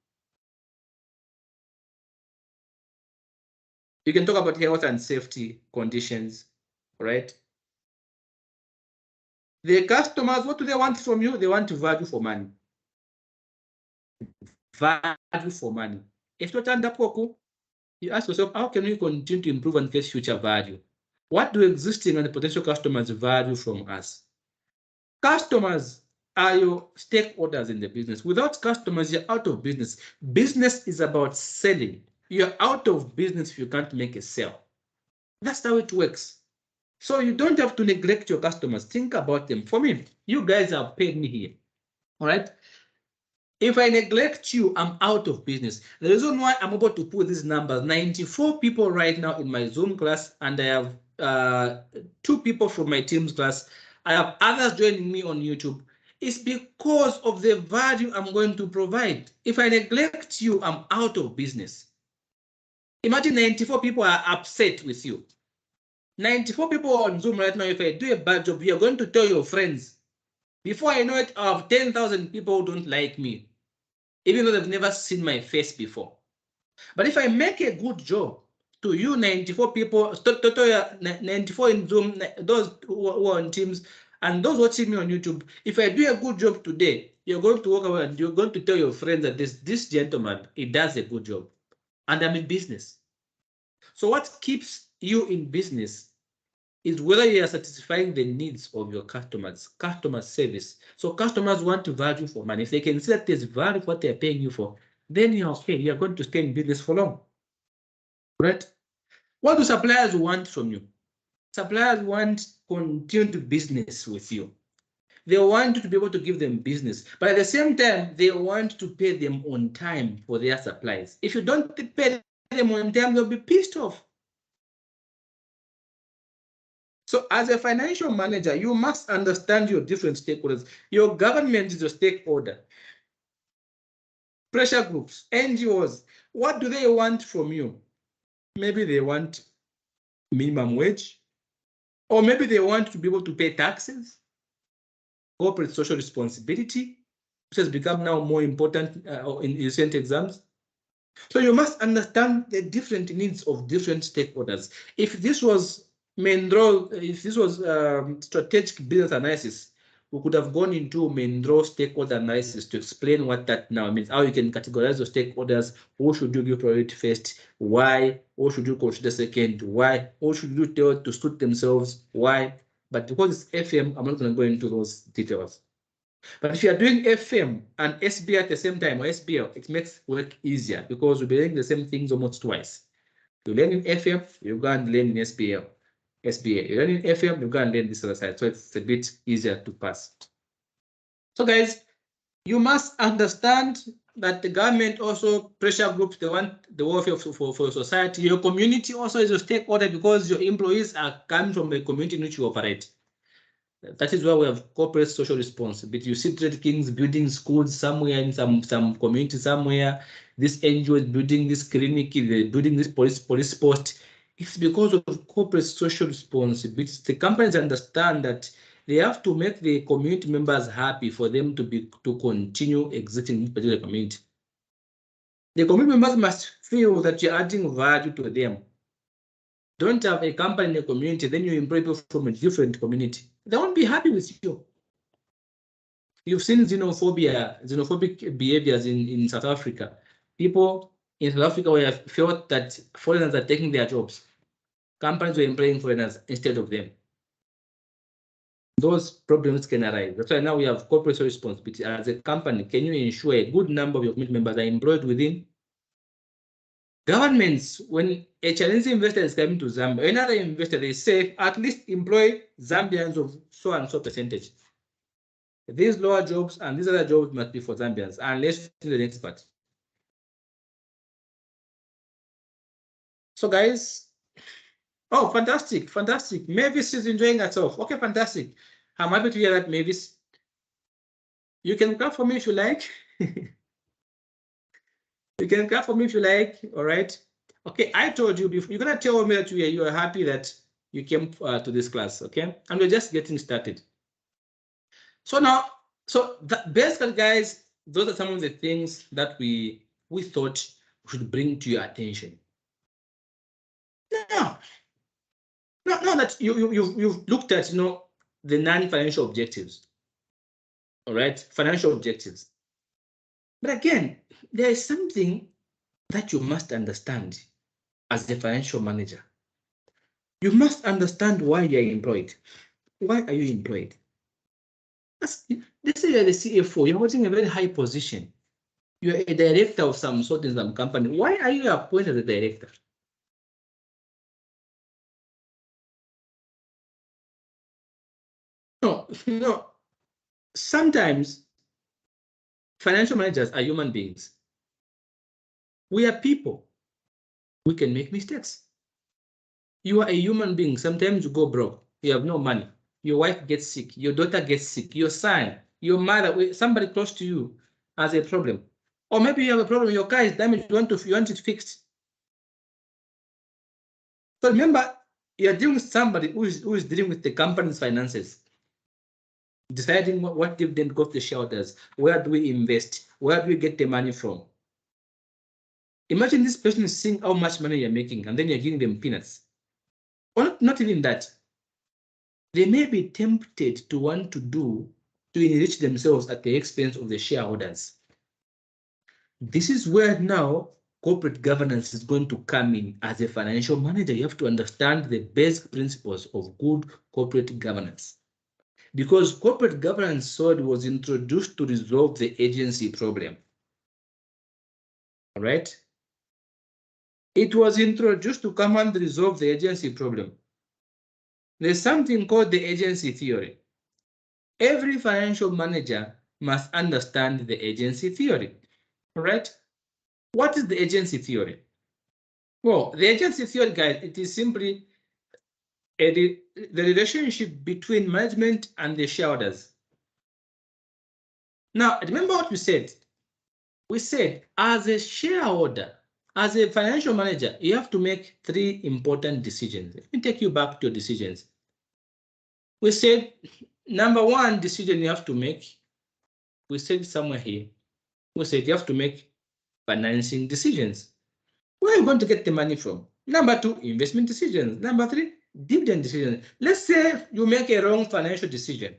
You can talk about health and safety conditions, right? The customers, what do they want from you? They want value for money. Value for money. If you turn up, you ask yourself, how can we continue to improve and get future value? What do existing and potential customers value from us? Customers are your stakeholders in the business. Without customers, you're out of business. Business is about selling. You're out of business if you can't make a sale. That's how it works. So you don't have to neglect your customers. Think about them. For me, you guys have paid me here. All right. If I neglect you, I'm out of business. The reason why I'm able to put these numbers, 94 people right now in my Zoom class, and I have 2 people from my Teams class. I have others joining me on YouTube. It's because of the value I'm going to provide. If I neglect you, I'm out of business. Imagine 94 people are upset with you. 94 people on Zoom right now. If I do a bad job, you're going to tell your friends. Before I know it, I have 10,000 people who don't like me, even though they've never seen my face before. But if I make a good job, to you 94 people, 94 in Zoom, those who are on Teams, and those watching me on YouTube, if I do a good job today, you're going to walk away and you're going to tell your friends that this gentleman, he does a good job. And I'm in business. So what keeps you in business is whether you are satisfying the needs of your customers, customer service. So customers want to value for money. If they can see that there's value for what they're paying you for, then you're okay. You're going to stay in business for long. Right? What do suppliers want from you? Suppliers want continued business with you. They want you to be able to give them business, but at the same time, they want to pay them on time for their supplies. If you don't pay them on time, they'll be pissed off. So as a financial manager, you must understand your different stakeholders. Your government is a stakeholder. Pressure groups, NGOs, what do they want from you? Maybe they want minimum wage, or maybe they want to be able to pay taxes, corporate social responsibility, which has become now more important in recent exams. So you must understand the different needs of different stakeholders. If this was strategic business analysis, we could have gone into Monroe stakeholder analysis to explain what that now means, how you can categorize the stakeholders, who should you give priority first, why, who should you consider second, why, who should you tell to suit themselves, why. But because it's FM, I'm not going to go into those details. But if you are doing FM and SBA at the same time, or SBL, it makes work easier because we'll be learning the same things almost twice. You learn in FM, you go and learn in SBA. You learn in FM, you go and learn this other side. So it's a bit easier to pass. So guys, you must understand that the government also pressure groups, they want the welfare for society. Your community also is a stakeholder because your employees are coming from the community in which you operate. That is why we have corporate social responsibility. You see Trade Kings building schools somewhere in some community somewhere. This NGO is building this clinic, they're building this police post. It's because of corporate social responsibility. The companies understand that they have to make the community members happy for them to continue existing in this particular community. The community members must feel that you're adding value to them. Don't have a company in a community, then you employ people from a different community. They won't be happy with you. You've seen xenophobic behaviors in South Africa. People in South Africa have felt that foreigners are taking their jobs. Companies were employing foreigners instead of them. Those problems can arise. That's why now we have corporate responsibility. As a company, can you ensure a good number of your community members are employed within? Governments, when a Chinese investor is coming to Zambia, another investor, they say at least employ Zambians of so and so percentage. These lower jobs and these other jobs must be for Zambians, unless the next part. So guys, oh, fantastic, fantastic. Mavis is enjoying herself. Okay, fantastic. I'm happy to hear that, Mavis. You can clap for me if you like. You can clap for me if you like, all right? Okay, I told you before, you're gonna tell me that you are happy that you came to this class, okay? And we're just getting started. So now, basically, guys, those are some of the things that we thought we should bring to your attention. Now that you've looked at the non-financial objectives, all right, financial objectives. But again, there is something that you must understand as a financial manager. You must understand why you're employed. Why are you employed? Let's say you're the CFO, you're holding a very high position. You're a director of some sort in some company. Why are you appointed as a director? No. Sometimes financial managers are human beings. We are people. We can make mistakes. You are a human being. Sometimes you go broke. You have no money. Your wife gets sick. Your daughter gets sick. Your son, your mother, somebody close to you has a problem. Or maybe you have a problem. Your car is damaged. You want it fixed. So remember, you're dealing with somebody who is dealing with the company's finances, deciding what dividend goes to shareholders, where do we invest, where do we get the money from. Imagine this person is seeing how much money you're making, and then you're giving them peanuts. Or not even that. They may be tempted to want to enrich themselves at the expense of the shareholders. This is where now corporate governance is going to come in. As a financial manager, you have to understand the basic principles of good corporate governance. Because corporate governance was introduced to resolve the agency problem. All right? It was introduced to come and resolve the agency problem. There's something called the agency theory. Every financial manager must understand the agency theory. All right? What is the agency theory? Well, the agency theory, guys, it is simply the relationship between management and the shareholders. Now, remember what we said. We said, as a shareholder, as a financial manager, you have to make 3 important decisions. Let me take you back to your decisions. We said, number 1 decision you have to make, we said somewhere here, we said you have to make financing decisions. Where are you going to get the money from? Number 2, investment decisions. Number 3, dividend decisions. Let's say you make a wrong financial decision,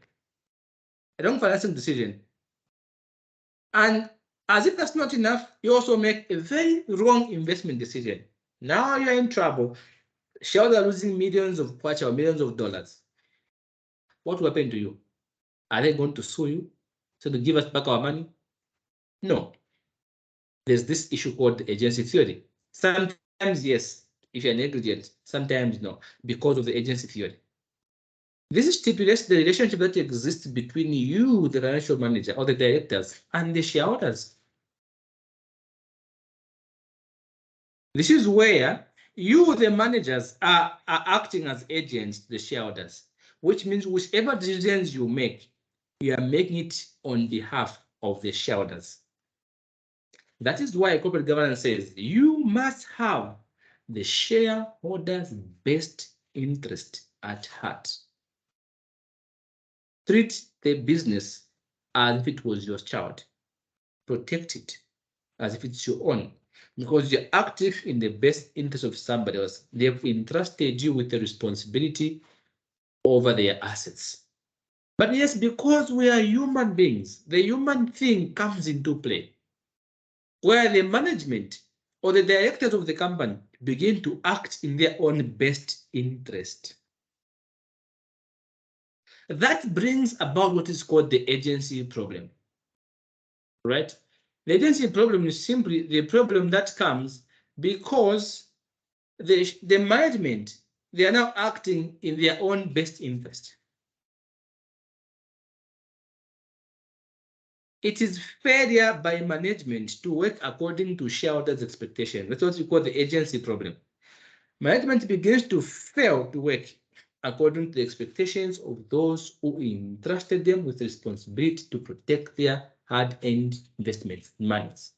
a wrong financing decision. And as if that's not enough, you also make a very wrong investment decision. Now you're in trouble. Shareholders are losing millions of kwacha or millions of dollars. What will happen to you? Are they going to sue you so to give us back our money? No. There's this issue called the agency theory. Sometimes yes, if you're negligent. Sometimes no, because of the agency theory. This stipulates the relationship that exists between you, the financial manager, or the directors, and the shareholders. This is where you, the managers, are acting as agents to the shareholders, which means whichever decisions you make, you are making it on behalf of the shareholders. That is why corporate governance says you must have the shareholders' best interest at heart. Treat the business as if it was your child. Protect it as if it's your own, because you're active in the best interest of somebody else. They've entrusted you with the responsibility over their assets. But yes, because we are human beings, the human thing comes into play, where the management or the directors of the company begin to act in their own best interest. That brings about what is called the agency problem, right? The agency problem is simply the problem that comes because the management, they are now acting in their own best interest. It is failure by management to work according to shareholders' expectations. That's what we call the agency problem. Management begins to fail to work according to the expectations of those who entrusted them with the responsibility to protect their hard-earned investments, monies.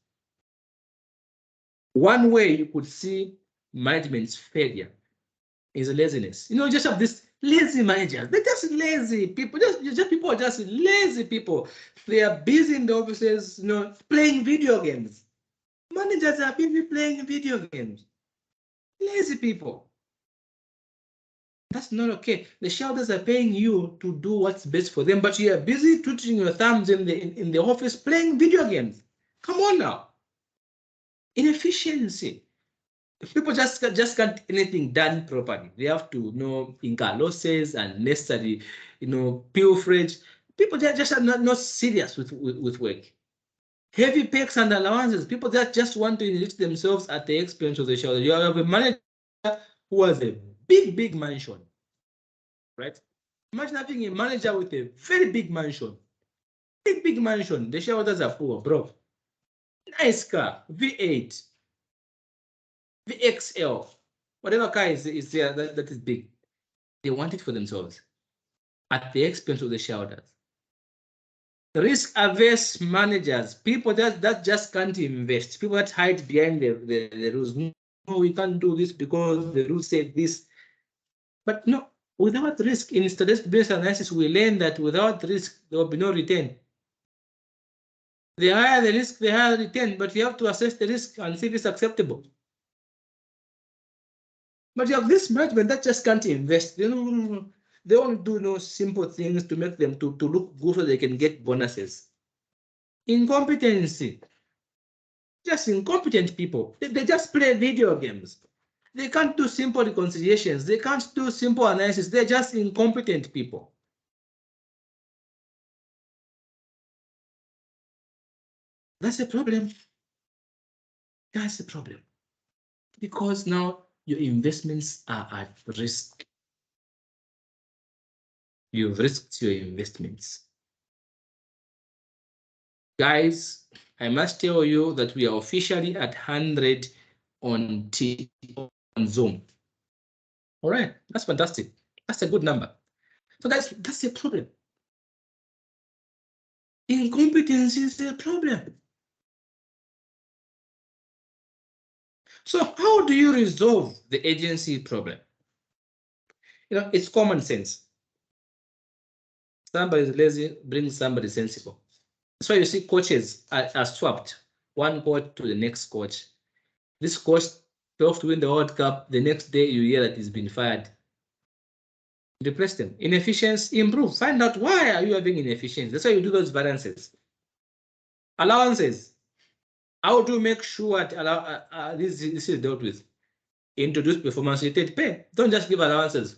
One way you could see management's failure is laziness. You just have this lazy managers. They're just lazy people. People are just lazy people. They are busy in the offices, playing video games. Managers are busy playing video games. Lazy people. That's not okay. The shareholders are paying you to do what's best for them, but you are busy twiddling your thumbs in the office playing video games. Come on now. Inefficiency. People just can't anything done properly. They have to incur losses and necessary, pilferage. People just are not serious with work. Heavy paychecks and allowances. People that just want to enrich themselves at the expense of the shareholder. You have a manager who has a big mansion, right? Imagine having a manager with a very big mansion. Big mansion. The shareholders are poor, bro. Nice car, V8, VXL, whatever car is there that is big. They want it for themselves at the expense of the shareholders. Risk-averse managers, people that just can't invest, people that hide behind the rules. No, we can't do this because the rules say this. But no, without risk, in statistics-based analysis, we learn that without risk, there will be no return. The higher the risk, the higher the return, but you have to assess the risk and see if it's acceptable. But you have this management that just can't invest. They only do simple things to make them to look good so they can get bonuses. Incompetency. Just incompetent people. They just play video games. They can't do simple reconciliations. They can't do simple analysis. They're just incompetent people. That's a problem. That's a problem. Because now your investments are at risk. You've risked your investments. Guys, I must tell you that we are officially at 100 on Zoom. All right, that's fantastic. That's a good number. So that's a problem. Incompetence is a problem. So how do you resolve the agency problem? It's common sense. Somebody is lazy, bring somebody sensible. That's why you see coaches are swapped, one coach to the next coach. This coach fails to win the World Cup. The next day you hear that he's been fired. Replace them. Inefficiency, improve. Find out why are you having inefficiency. That's why you do those variances. Allowances. How do you make sure that this is dealt with? Introduce performance-related pay. Don't just give allowances.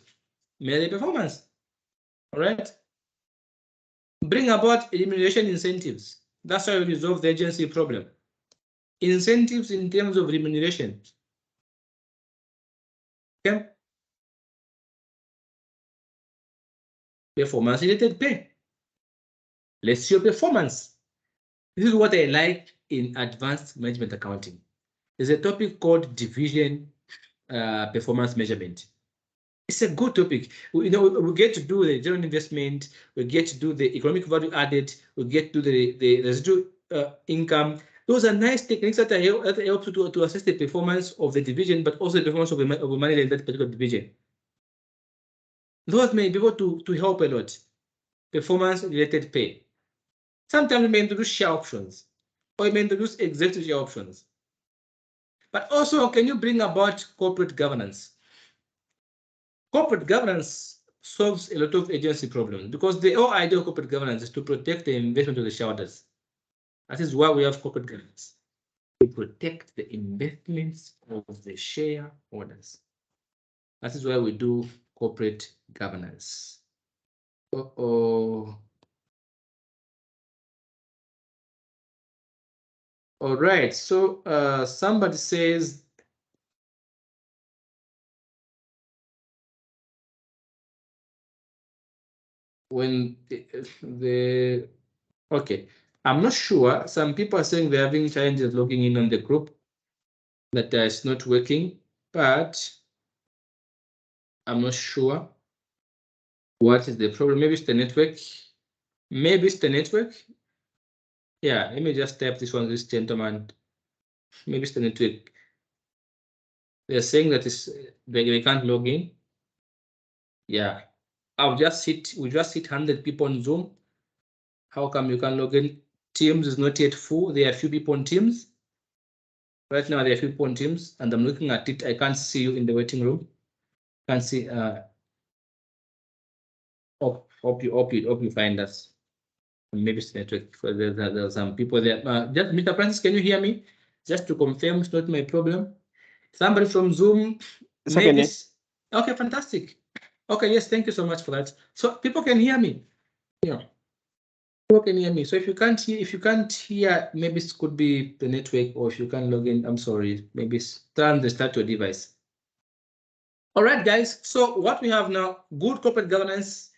Measure performance. All right? Bring about remuneration incentives. That's how you resolve the agency problem. Incentives in terms of remuneration. Okay? Performance-related pay. Let's see your performance. This is what I like in advanced management accounting. there's a topic called division performance measurement. It's a good topic. We get to do the general investment, we get to do the economic value added, we get to the residual income. Those are nice techniques that help to assess the performance of the division, but also the performance of a manager in that particular division. Those may be able to help a lot. Performance-related pay. Sometimes we may introduce share options, or we may introduce executive share options. But also, can you bring about corporate governance? Corporate governance solves a lot of agency problems because the whole idea of corporate governance is to protect the investment of the shareholders. That is why we have corporate governance. To protect the investments of the shareholders. That is why we do corporate governance. All right, so somebody says when the okay, I'm not sure. Some people are saying they're having challenges logging in on the group, that it's not working, but I'm not sure what is the problem. Maybe it's the network. Maybe it's the network. Yeah, let me just type this one, this gentleman. Maybe it's the network. They're saying that they can't log in. Yeah, we just hit 100 people on Zoom. How come you can't log in? Teams is not yet full. There are a few people on Teams. Right now, there are a few people on Teams, and I'm looking at it. I can't see you in the waiting room. Can't see. Hope you find us. Maybe it's network. There's some people there. Just Mr. Francis, can you hear me? Just to confirm, it's not my problem. Somebody from Zoom. It's maybe. okay, okay, fantastic. Okay, yes, thank you so much for that. So people can hear me. Yeah. People can hear me. So if you can't hear, maybe it could be the network, or if you can't log in, I'm sorry. Maybe try and restart your device. All right, guys. So what we have now, good corporate governance.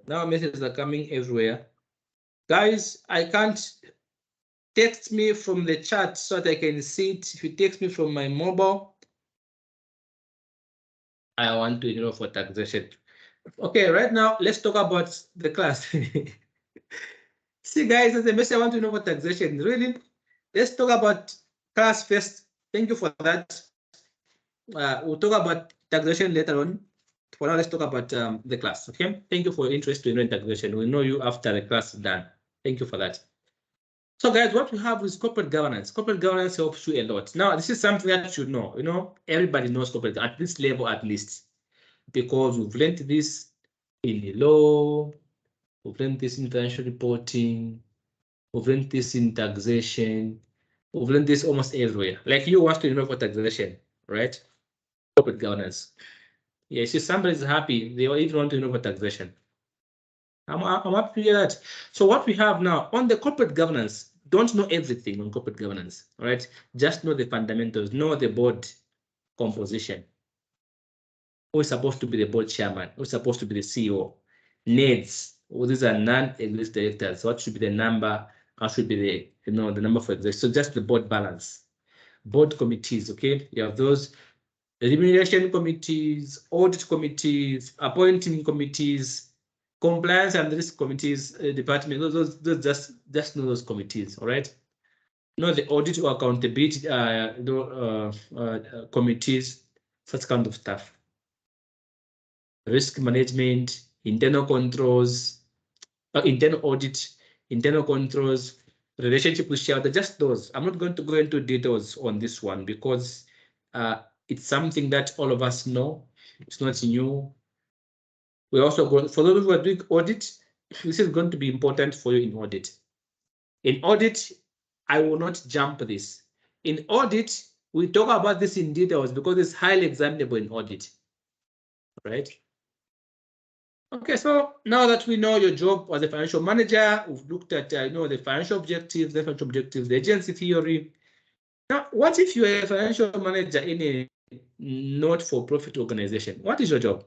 Now messages are coming everywhere. Guys, I can't text me from the chat so that I can see it. If you text me from my mobile, I want to enroll for taxation. Okay, right now, let's talk about the class. See, guys, there's a message I want to know about taxation. Really, let's talk about class first. Thank you for that. We'll talk about taxation later on. For now, let's talk about the class, okay? Thank you for your interest in taxation. We'll know you after the class is done. Thank you for that. So guys, what we have is corporate governance. Corporate governance helps you a lot. Now, this is something that you should know. Everybody knows corporate at this level, at least, because we've learned this in the law, we've learned this in financial reporting, we've learned this in taxation, we've learned this almost everywhere. Like you want to know for taxation, right? Corporate governance. Yeah, see, somebody's happy. They even want to know for taxation. I'm happy to hear that. So what we have now on the corporate governance, don't know everything on corporate governance, all right? Just know the fundamentals, know the board composition. Who's supposed to be the board chairman? Who's supposed to be the CEO? NEDs, these are non-executive directors. What should be the number? How should be the number for executive? So just the board balance. Board committees, okay? You have those remuneration committees, audit committees, appointing committees, compliance and risk committees, department. Those just know those committees, all right? Know the audit or accountability committees, such kind of stuff. Risk management, internal controls, internal audit, internal controls, relationship with shareholder, just those. I'm not going to go into details on this one because it's something that all of us know. It's not new. We also go for those who are doing audit. This is going to be important for you in audit. In audit, I will not jump this. In audit, we talk about this in details because it's highly examinable in audit, right? Okay, so now that we know your job as a financial manager, we've looked at the financial objectives, the agency theory. Now, what if you're a financial manager in a not-for-profit organization? What is your job?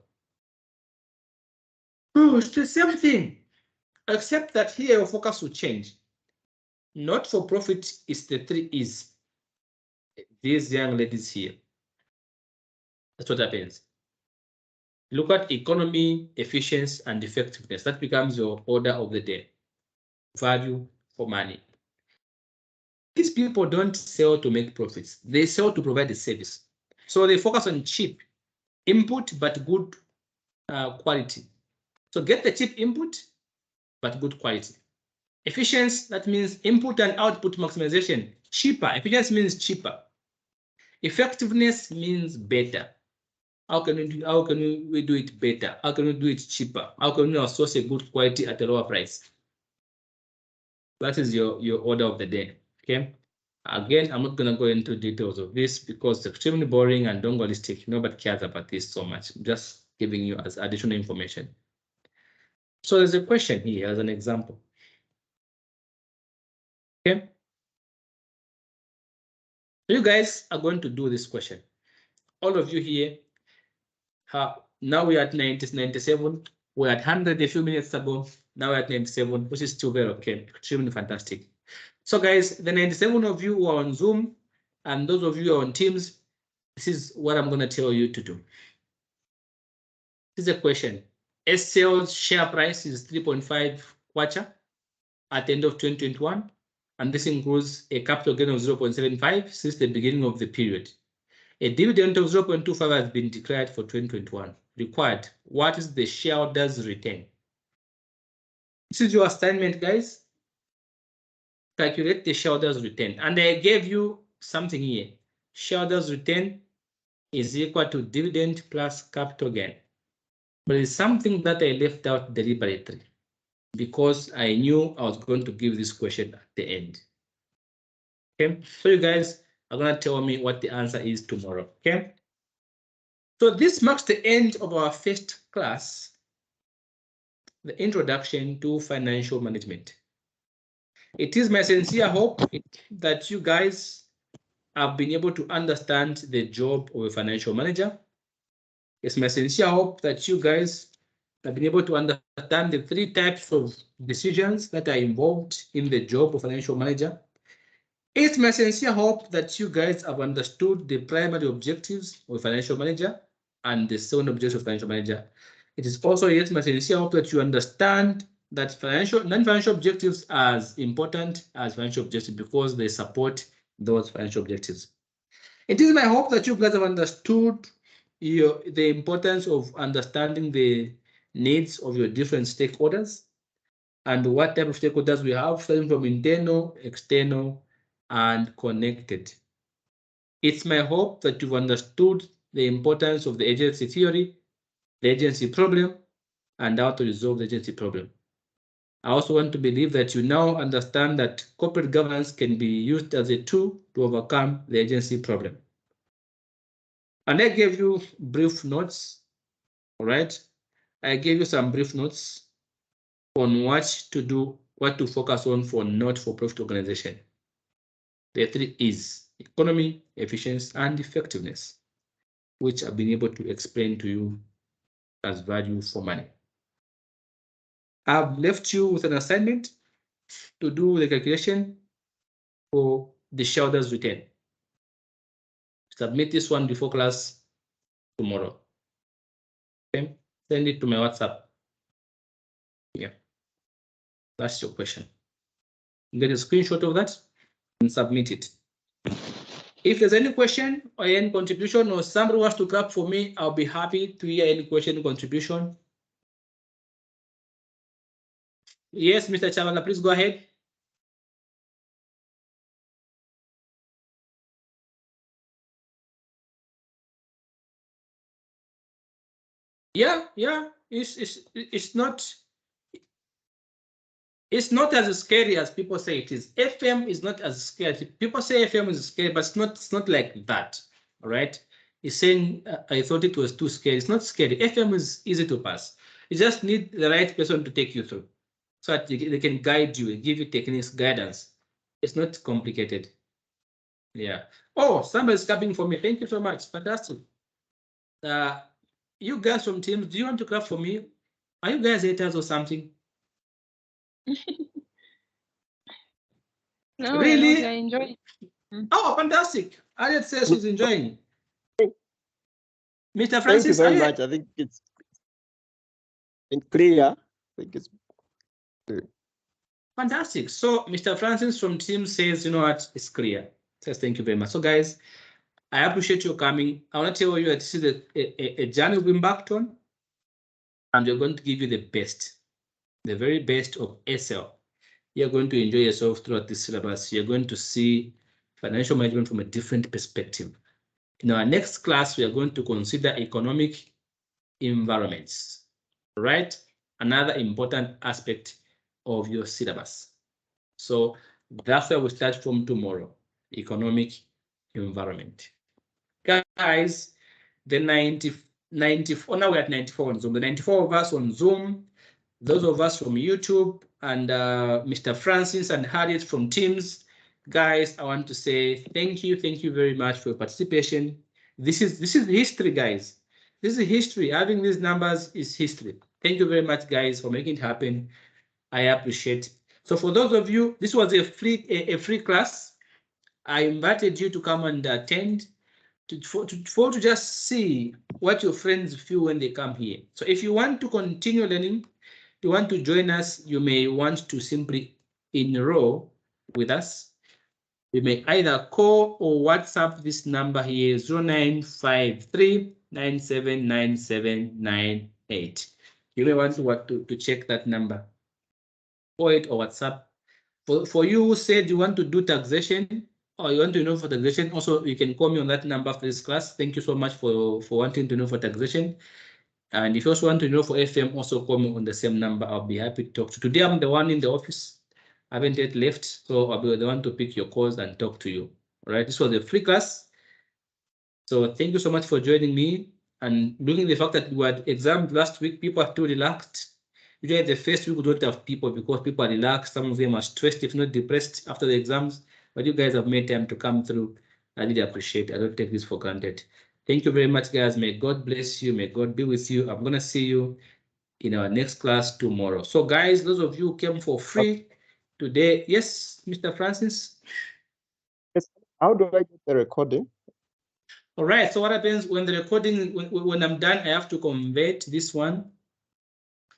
Oh, it's the same thing, except that here your focus will change. Not-for-profit is the 3 E's. these young ladies here. That's what happens. Look at economy, efficiency, and effectiveness. That becomes your order of the day. Value for money. These people don't sell to make profits. They sell to provide a service. So they focus on cheap input, but good quality. So get the cheap input, but good quality. Efficiency, that means input and output maximization. Cheaper. Efficiency means cheaper. Effectiveness means better. How can we do it better? How can we do it cheaper? How can we source a good quality at a lower price? That is your order of the day. Okay. Again, I'm not going to go into details of this because it's extremely boring and dongalistic. Nobody cares about this so much. I'm just giving you as additional information. So there's a question here as an example. Okay. You guys are going to do this question. All of you here, now we're at 97. We're at 100 a few minutes ago. Now we're at 97, which is still very okay. Extremely fantastic. So guys, the 97 of you who are on Zoom and those of you who are on Teams, this is what I'm going to tell you to do. This is a question. SCL's share price is 3.5 kwacha at the end of 2021, and this includes a capital gain of 0.75 since the beginning of the period. A dividend of 0.25 has been declared for 2021. Required. What is the shareholders' return? This is your assignment, guys. Calculate the shareholders' return. And I gave you something here. Shareholders' return is equal to dividend plus capital gain. But it's something that I left out deliberately because I knew I was going to give this question at the end. Okay, so you guys are going to tell me what the answer is tomorrow. Okay, so this marks the end of our first class, the introduction to financial management. It is my sincere hope that you guys have been able to understand the job of a financial manager. It's my sincere hope that you guys have been able to understand the 3 types of decisions that are involved in the job of financial manager. It's my sincere hope that you guys have understood the primary objectives of a financial manager and the second objective of financial manager. It is also yet my sincere hope that you understand that non-financial objectives are as important as financial objectives because they support those financial objectives. It is my hope that you guys have understood the importance of understanding the needs of your different stakeholders and what type of stakeholders we have, starting from internal, external, and connected. It's my hope that you've understood the importance of the agency theory, the agency problem, and how to resolve the agency problem. I also want to believe that you now understand that corporate governance can be used as a tool to overcome the agency problem. And I gave you brief notes, all right? I gave you some brief notes on what to do, what to focus on for not-for-profit organization. The 3 E's: economy, efficiency, and effectiveness, which I've been able to explain to you as value for money. I've left you with an assignment to do the calculation for the shareholders' return. Submit this one before class tomorrow. Okay, send it to my WhatsApp. Yeah, that's your question. Get a screenshot of that and submit it. If there's any question or any contribution or somebody wants to clap for me, I'll be happy to hear any question or contribution. Yes, Mr. Chavala, please go ahead. Yeah, it's not as scary as people say it is. FM is not as scary. People say FM is scary, but it's not like that. All right. He's saying I thought it was too scary. It's not scary. FM is easy to pass. You just need the right person to take you through, so that they can guide you and give you techniques, guidance. It's not complicated. Yeah. Oh, somebody's clapping for me. Thank you so much. Fantastic. You guys from Teams, do you want to clap for me? Are you guys haters or something? No, really? I enjoy it. Oh, fantastic. Harriet says she's enjoying. Mr. Francis, thank you very much. I think it's clear. I think it's clear. Fantastic. So Mr. Francis from team says, you know what, it's clear. Says thank you very much. So guys, I appreciate you coming. I want to tell you that this is a journey we've embarked on, and we're going to give you the best, the very best of SL. You're going to enjoy yourself throughout this syllabus. You're going to see financial management from a different perspective. In our next class, we are going to consider economic environments, right? Another important aspect of your syllabus. So that's where we start from tomorrow, economic environment. Guys, the 94, now we're at 94 on Zoom. The 94 of us on Zoom, those of us from YouTube, and Mr. Francis and Harriet from Teams. Guys, I want to say thank you very much for your participation. This is history, guys. This is history. Having these numbers is history. Thank you very much, guys, for making it happen. I appreciate it. So for those of you, this was a free class. I invited you to come and attend to just see what your friends feel when they come here. So if you want to continue learning, you want to join us, you may want to simply enroll with us. You may either call or WhatsApp this number here, 0953 979798. You may want to check that number. Call it or WhatsApp. For you who said you want to do taxation or you want to know for taxation, also you can call me on that number for this class. Thank you so much for wanting to know for taxation. And if you also want to know for FM, also call me on the same number. I'll be happy to talk to you. Today I'm the one in the office. I haven't yet left, so I'll be the one to pick your calls and talk to you. All right, this was a free class. So thank you so much for joining me. And looking at the fact that we had exams last week, people are too relaxed. Usually the first week we don't have people because people are relaxed. Some of them are stressed, if not depressed, after the exams. But you guys have made time to come through. I really appreciate it. I don't take this for granted. Thank you very much, guys. May God bless you. May God be with you. I'm going to see you in our next class tomorrow. So, guys, those of you who came for free today. Yes, Mr. Francis? Yes. How do I get the recording? All right. So what happens when the recording, when I'm done, I have to convert this one.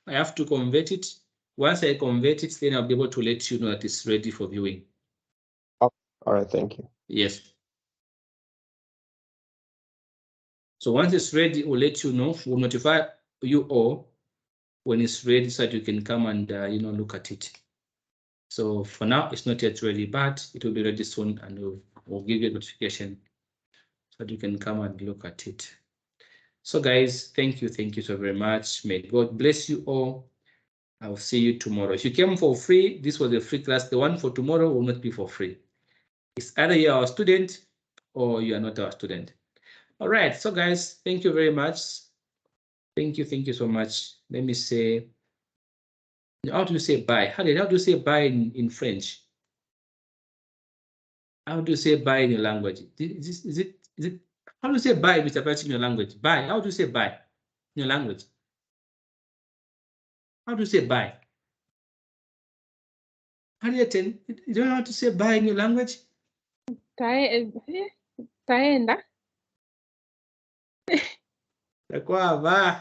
I have to convert it. Once I convert it, then I'll be able to let you know that it's ready for viewing. Oh, all right. Thank you. Yes. So once it's ready, we'll let you know. We'll notify you all when it's ready so that you can come and look at it. So for now, it's not yet ready, but it will be ready soon, and we'll give you a notification so that you can come and look at it. So guys, thank you so very much. May God bless you all. I'll see you tomorrow. If you came for free, this was a free class. The one for tomorrow will not be for free. It's either you're our student or you are not our student. All right, so guys, thank you very much. Thank you so much. Let me say, how do you say bye? How do you say bye in French? How do you say bye in your language? Is it how do you say bye, Mr. Patrick, in your language? Bye. How do you say bye in your language? How do you say bye? Harriet, you don't know how to say bye in your language? Taenda. Takuwa, bye.